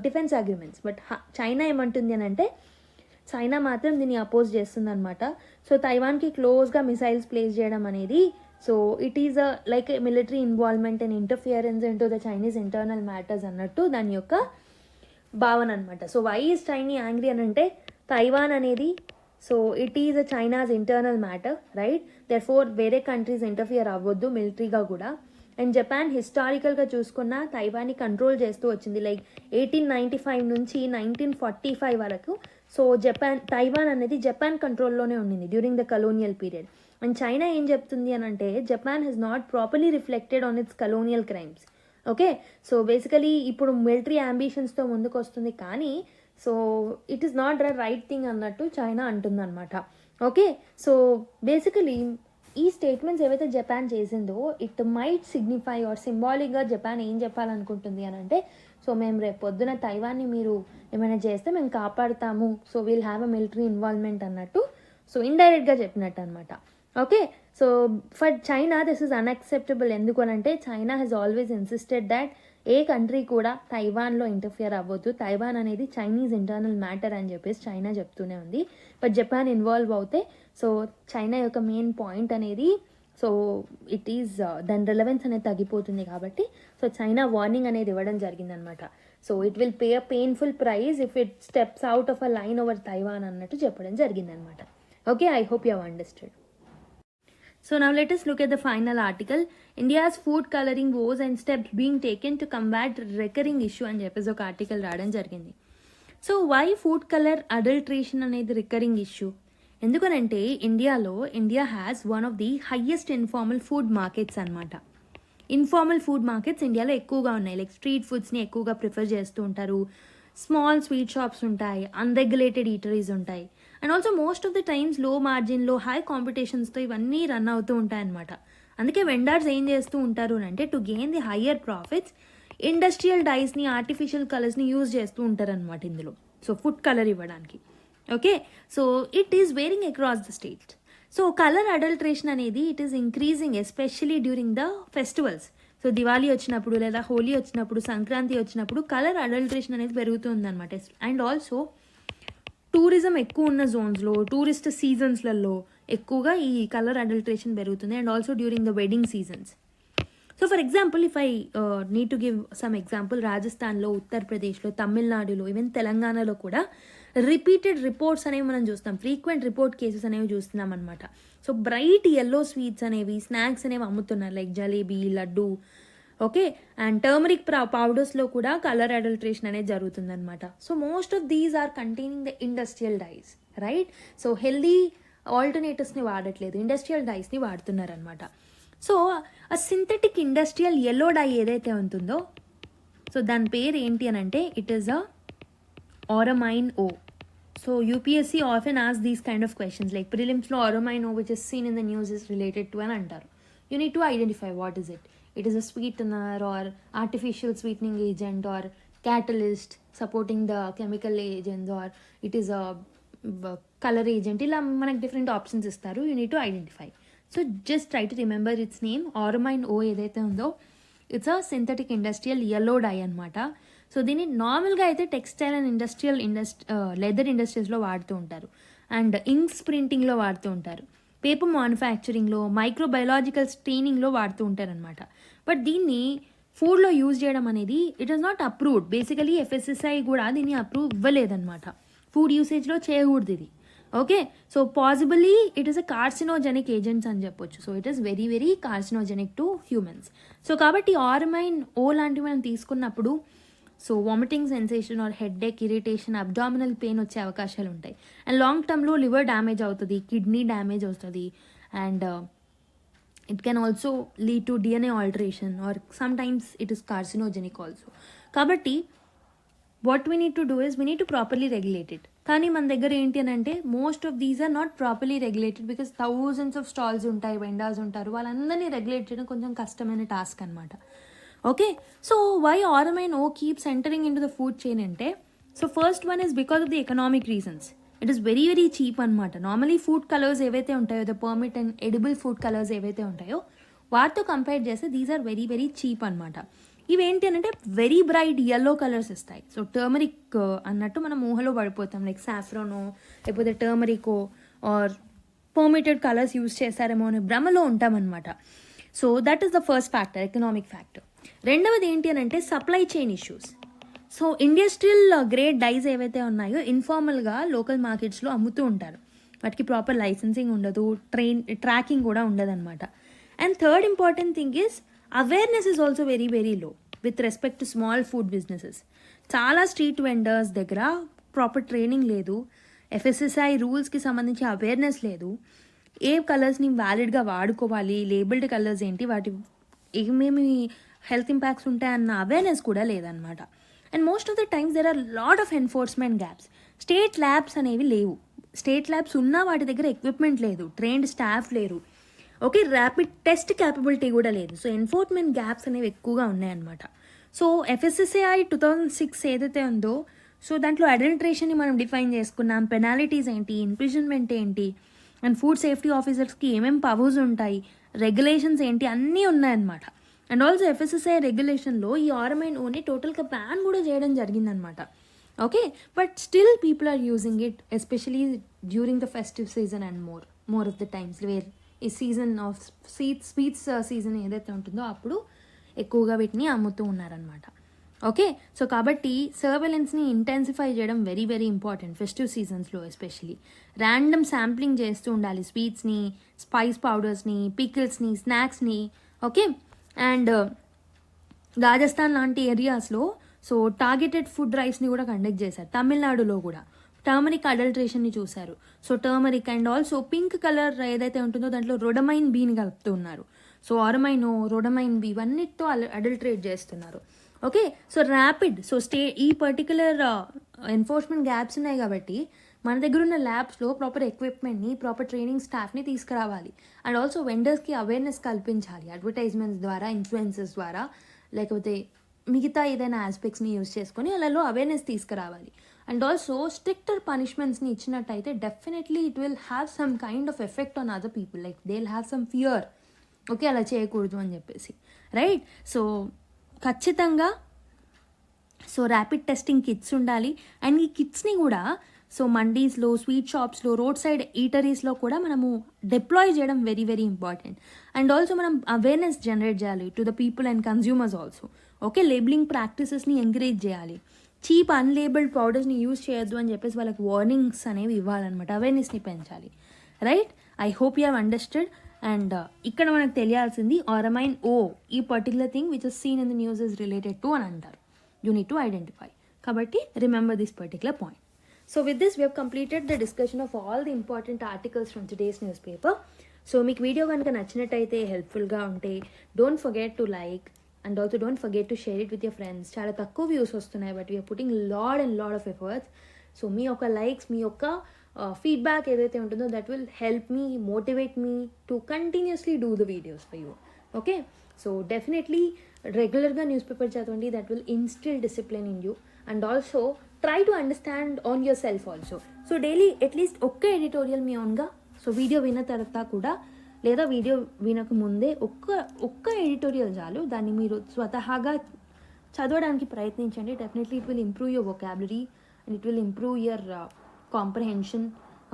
defence agreements. But China ఏమంటుంది అని అంటే, చైనా మాత్రం దీన్ని అపోజ్ చేస్తుంది అనమాట. సో తైవాన్కి క్లోజ్గా మిసైల్స్ ప్లేస్ చేయడం అనేది, so it is a like military involvement and interference in to the Chinese internal matters అన్నట్టు దాని యొక్క భావన అనమాట. సో వై ఈజ్ చైనీ యాంగ్రీ అని అంటే, తైవాన్ అనేది so it is a China's internal matter, right? There four వేరే కంట్రీస్ ఇంటర్ఫియర్ అవ్వద్దు మిలిటరీగా కూడా. అండ్ జపాన్ హిస్టారికల్గా చూసుకున్న తైవాన్ని కంట్రోల్ చేస్తూ వచ్చింది, లైక్ 1895 నుంచి 1945 వరకు. సో తైవాన్ అనేది జపాన్ కంట్రోల్లోనే ఉండింది during the colonial period. And China ఏం చెప్తుంది అని అంటే, Japan has not properly reflected on its colonial crimes. Okay, so basically ఇప్పుడు మిలిటరీ అంబిషన్స్తో ముందుకు వస్తుంది, కానీ so it is not the right thing అన్నట్టు చైనా అంటుందన్నమాట. ఓకే, సో బేసికలీ ఈ స్టేట్మెంట్స్ ఏవైతే జపాన్ చేసిందో, ఇట్ మైట్ సిగ్నిఫై ఆర్ సింబాలిక్గా జపాన్ ఏం చెప్పాలనుకుంటుంది అని అంటే, సో మేము రేపు పొద్దున తైవాన్ని మీరు ఏమైనా చేస్తే మేము కాపాడుతాము, so will have a military involvement అన్నట్టు, సో ఇండైరెక్ట్గా చెప్పినట్టు అనమాట. Okay, so for China this is unacceptable. ఎందుకు అని అంటే, China has always insisted that ఏ కంట్రీ కూడా తైవాన్లో ఇంటర్ఫియర్ అవ్వద్దు, తైవాన్ అనేది చైనీస్ ఇంటర్నల్ మ్యాటర్ అని చెప్పేసి చైనా చెప్తూనే ఉంది. బట్ జపాన్ ఇన్వాల్వ్ అవుతే సో చైనా యొక్క మెయిన్ పాయింట్ అనేది సో ఇట్ ఈజ్ దాని రిలవెన్స్ అనేది తగ్గిపోతుంది కాబట్టి సో చైనా వార్నింగ్ అనేది ఇవ్వడం జరిగిందనమాట. So it will pay a painful price if it steps out of a line over Taiwan అన్నట్టు చెప్పడం జరిగిందనమాట. Okay, I hope you have understood. So now let us look at the final article. India's food coloring woes and steps being taken to combat recurring issue అని చెప్పేసి ఒక article రావడం జరిగింది. So why food colour adulteration అనేది recurring issue? ఎందుకనంటే India has one of the highest informal food markets అనమాట. Informal food markets ఇండియాలో ఎక్కువగా ఉన్నాయి. లైక్ స్ట్రీట్ ఫుడ్స్ని ఎక్కువగా ప్రిఫర్ చేస్తూ ఉంటారు, స్మాల్ స్వీట్ షాప్స్ ఉంటాయి, అన్రెగ్యులేటెడ్ ఈటరీస్ ఉంటాయి, and also most of the times లో మార్జిన్లో హై కాంపిటీషన్స్తో ఇవన్నీ రన్ అవుతూ ఉంటాయన్నమాట. అందుకే వెండర్స్ ఏం చేస్తూ ఉంటారు అంటే to gain the higher profits industrial డైస్ని, ఆర్టిఫిషియల్ కలర్స్ని యూజ్ చేస్తూ ఉంటారనమాట ఇందులో. సో ఫుడ్ కలర్ ఇవ్వడానికి. Okay, so it is varying across the state. So colour adulteration అనేది it is increasing especially during the festivals. So Diwali వచ్చినప్పుడు లేదా హోలీ వచ్చినప్పుడు, సంక్రాంతి వచ్చినప్పుడు కలర్ అడల్ట్రేషన్ అనేది పెరుగుతుంది అనమాట. అండ్ ఆల్సో టూరిజం ఎక్కువ ఉన్న జోన్స్లో, టూరిస్ట్ సీజన్స్లలో ఎక్కువగా ఈ కలర్ అడల్ట్రేషన్ పెరుగుతుంది. And also during the wedding seasons. So for example if I need to give some example, రాజస్థాన్లో, ఉత్తరప్రదేశ్లో, తమిళనాడులో, ఈవెన్ తెలంగాణలో కూడా రిపీటెడ్ రిపోర్ట్స్ అనేవి మనం చూస్తాం, ఫ్రీక్వెంట్ రిపోర్ట్ కేసెస్ అనేవి చూస్తున్నాం అనమాట. సో బ్రైట్ ఎల్లో స్వీట్స్ అనేవి, స్నాక్స్ అనేవి అమ్ముతున్నారు, like jalebi, laddu. Okay, and turmeric పౌడర్స్లో కూడా కలర్ అడల్ట్రేషన్ అనేది జరుగుతుందన్నమాట. So most of these are containing the industrial dyes, right? So healthy ఆల్టర్నేటివ్స్ని వాడట్లేదు, ఇండస్ట్రియల్ డైస్ని వాడుతున్నారనమాట. సో ఆ సింథటిక్ ఇండస్ట్రియల్ ఎల్లో డై ఏదైతే ఉంటుందో సో దాని పేరు ఏంటి అని అంటే it is a auramine O. So UPSC often asks these kind of questions like prelims lo auramine O which is seen in the news is related to an antaru. You need to identify what is it. It is a sweetener or artificial sweetening agent or catalyst supporting the chemical agents or it is a color agent. Ila manaku different options istaru. You need to identify. So just try to remember its name. Auramine O edaithe undo it's a synthetic industrial yellow dye anamata. So దీన్ని నార్మల్గా అయితే textile and leather ఇండస్ట్రీస్లో వాడుతూ ఉంటారు, and inks ప్రింటింగ్లో వాడుతూ ఉంటారు, paper మ్యానుఫ్యాక్చరింగ్లో, microbiological స్టెయినింగ్లో వాడుతూ ఉంటారనమాట. But దీన్ని ఫుడ్లో యూజ్ చేయడం అనేది it is not approved. Basically FSSAI కూడా దీన్ని అప్రూవ్ ఇవ్వలేదన్నమాట. ఫుడ్ యూసేజ్లో చేయకూడదు ఇది. Okay, so possibly it is a carcinogenic agents అని చెప్పొచ్చు. So it is very very carcinogenic to humans. So కాబట్టి ఆర్మైన్ ఓ లాంటివి మనం తీసుకున్నప్పుడు so vomiting sensation or headache, irritation, abdominal pain వచ్చే అవకాశాలు ఉంటాయి. అండ్ లాంగ్ టర్మ్లో లివర్ డ్యామేజ్ అవుతుంది, కిడ్నీ డ్యామేజ్ అవుతుంది, and it can also lead to DNA alteration or sometimes it is carcinogenic also. కాబట్టి what we need to do is we need to properly regulated. కానీ మన దగ్గర ఏంటి అని అంటే most of these are not properly regulated because thousands of stalls ఉంటాయి, vendors ఉంటారు, వాళ్ళందరినీ రెగ్యులేట్ చేయడం కొంచెం కష్టమైన టాస్క్ అనమాట. Okay, so why auramine O keeps entering into the food chain అంటే so first one is because of the economic reasons. It is very very cheap అనమాట. Normally food colours ఏవైతే ఉంటాయో, the permit and edible food colours ఏవైతే ఉంటాయో వాటితో compare చేస్తే these are very very cheap అనమాట. ఇవేంటి అని అంటే వెరీ బ్రైట్ ఎల్లో కలర్స్ ఇస్తాయి. సో టర్మరిక్ అన్నట్టు మనం ఊహలో పడిపోతాం, లైక్ సాఫ్రానో లేకపోతే టర్మరికో ఆర్ పర్మిటెడ్ కలర్స్ యూజ్ చేస్తారేమో అనే భ్రమలో ఉంటామన్నమాట. So that is the first factor, economic factor. రెండవది ఏంటి అని అంటే supply chain issues. So industrial grade dice ఏవైతే ఉన్నాయో ఇన్ఫార్మల్గా లోకల్ మార్కెట్స్లో అమ్ముతూ ఉంటారు, వాటికి ప్రాపర్ లైసెన్సింగ్ ఉండదు, ట్రాకింగ్ కూడా ఉండదన్నమాట. And third important thing is awareness is also very very low with respect to small food businesses. చాలా స్ట్రీట్ వెండర్స్ దగ్గర ప్రాపర్ ట్రైనింగ్ లేదు, FSSAI రూల్స్కి సంబంధించి అవేర్నెస్ లేదు, ఏ కలర్స్ని వ్యాలిడ్గా వాడుకోవాలి, లేబుల్డ్ కలర్స్ ఏంటి, వాటి ఏమేమి హెల్త్ ఇంపాక్ట్స్ ఉంటాయన్న అవేర్నెస్ కూడా లేదనమాట. And most of the times there are lot of enforcement gaps. State labs అనేవి లేవు, స్టేట్ ల్యాబ్స్ ఉన్నా వాటి దగ్గర ఎక్విప్మెంట్ లేదు, ట్రైన్డ్ స్టాఫ్ లేరు, ఓకే, ర్యాపిడ్ టెస్ట్ క్యాపబిలిటీ కూడా లేదు. సో ఎన్ఫోర్స్మెంట్ గ్యాప్స్ అనేవి ఎక్కువగా ఉన్నాయన్నమాట. సో FSSAI 2006 ఏదైతే ఉందో సో దాంట్లో అడల్ట్రేషన్ని మనం డిఫైన్ చేసుకున్నాం, పెనాలిటీస్ ఏంటి, ఇంప్రిజన్మెంట్ ఏంటి, అండ్ ఫుడ్ సేఫ్టీ ఆఫీసర్స్కి ఏమేమి పవర్స్ ఉంటాయి, రెగ్యులేషన్స్ ఏంటి, అన్నీ ఉన్నాయన్నమాట. అండ్ ఆల్సో ఎఫ్ఎస్ఎస్ఐ రెగ్యులేషన్లో ఈ ఆర్ఎంఐఓని టోటల్గా బ్యాన్ కూడా చేయడం జరిగిందనమాట. Okay, but still people are using it, especially during the festive season and more of the times where ఈ సీజన్ ఆఫ్ స్వీట్స్ సీజన్ ఏదైతే ఉంటుందో అప్పుడు ఎక్కువగా వీటిని అమ్ముతూ ఉన్నారనమాట. ఓకే, సో కాబట్టి సర్వేలెన్స్ని ఇంటెన్సిఫై చేయడం వెరీ వెరీ ఇంపార్టెంట్ ఫెస్టివ్ సీజన్స్లో. ఎస్పెషలీ ర్యాండమ్ శాంప్లింగ్ చేస్తూ ఉండాలి స్వీట్స్ని, స్పైస్ పౌడర్స్ని, పికిల్స్ని, స్నాక్స్ని. ఓకే, అండ్ రాజస్థాన్ లాంటి ఏరియాస్లో సో టార్గెటెడ్ ఫుడ్ డ్రైవ్స్ని కూడా కండక్ట్ చేశారు. తమిళనాడులో కూడా టర్మరిక్ అడల్ట్రేషన్ని చూశారు. So turmeric and also pink colour ఏదైతే ఉంటుందో దాంట్లో రొడమైన్ బీని కలుపుతూ ఉన్నారు. సో ఆరమైనో, రొడమైన్ బీ ఇవన్నిటితో అడల్ట్రేట్ చేస్తున్నారు. ఓకే, సో ర్యాపిడ్ ఈ పర్టికులర్ ఎన్ఫోర్స్మెంట్ గ్యాప్స్ ఉన్నాయి కాబట్టి మన దగ్గర ఉన్న ల్యాబ్స్లో ప్రాపర్ ఎక్విప్మెంట్ని, ప్రాపర్ ట్రైనింగ్ స్టాఫ్ని తీసుకురావాలి. అండ్ ఆల్సో వెండర్స్కి అవేర్నెస్ కల్పించాలి అడ్వర్టైజ్మెంట్స్ ద్వారా, ఇన్ఫ్లుయెన్సెస్ ద్వారా, లేకపోతే మిగతా ఏదైనా ఆస్పెక్ట్స్ని యూజ్ చేసుకొని అలలో అవేర్నెస్ తీసుకురావాలి. అండ్ ఆల్సో స్ట్రిక్టర్ పనిష్మెంట్స్ని ఇచ్చినట్టయితే definitely it will have some kind of effect on other people, like they will have some fear. Okay, అలా చేయకూడదు అని చెప్పేసి, రైట్? సో ఖచ్చితంగా ర్యాపిడ్ టెస్టింగ్ కిట్స్ ఉండాలి. అండ్ ఈ కిట్స్ని కూడా మండీస్లో, స్వీట్ షాప్స్లో, రోడ్ సైడ్ ఈటరీస్లో కూడా మనము డిప్లాయ్ చేయడం very very important. And also మనం అవేర్నెస్ జనరేట్ చేయాలి to the people and consumers also. Okay, labeling ప్రాక్టీసెస్ని ఎంకరేజ్ చేయాలి. చీప్ అన్లేబుల్డ్ పౌడర్స్ని యూజ్ చేయొద్దు అని చెప్పేసి వాళ్ళకి వార్నింగ్స్ అనేవి ఇవ్వాలన్నమాట, అవేర్నెస్ని పెంచాలి. Right, I hope you have understood. And ఇక్కడ మనకు తెలియాల్సింది ఆరమైన్ ఈ particular thing which is seen in the news is related to అని అంటారు. You need to identify. కాబట్టి remember this particular point. So with this, we have completed the discussion of all the important articles from today's newspaper. So మీకు video కనుక నచ్చినట్టయితే, హెల్ప్ఫుల్గా ఉంటే, don't forget to like and also don't forget to share it with your friends. చాలా తక్కువ views వస్తున్నాయి, but we are putting lot of efforts. So మీ యొక్క లైక్స్, మీ యొక్క ఫీడ్బ్యాక్ ఏదైతే ఉంటుందో that will help me, motivate me to continuously do the videos for you. Okay, so definitely రెగ్యులర్గా న్యూస్ పేపర్ చదవండి. That will instil discipline in you. And also try to understand on your self also. So daily at least ఒక్క editorial మీ ఓన్గా, so video విన్న తర్వాత కూడా, లేదా video వినక ముందే ఒక్క ఎడిటోరియల్ చాలు, దాన్ని మీరు స్వతహాగా చదవడానికి ప్రయత్నించండి. Definitely it will improve your vocabulary and it will improve your comprehension.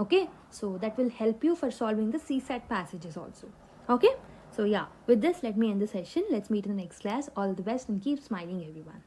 Okay, so that will help you for solving the CSAT passages also. Okay, so yeah, with this let me end the session. Let's meet in the next class. All the best and keep smiling everyone.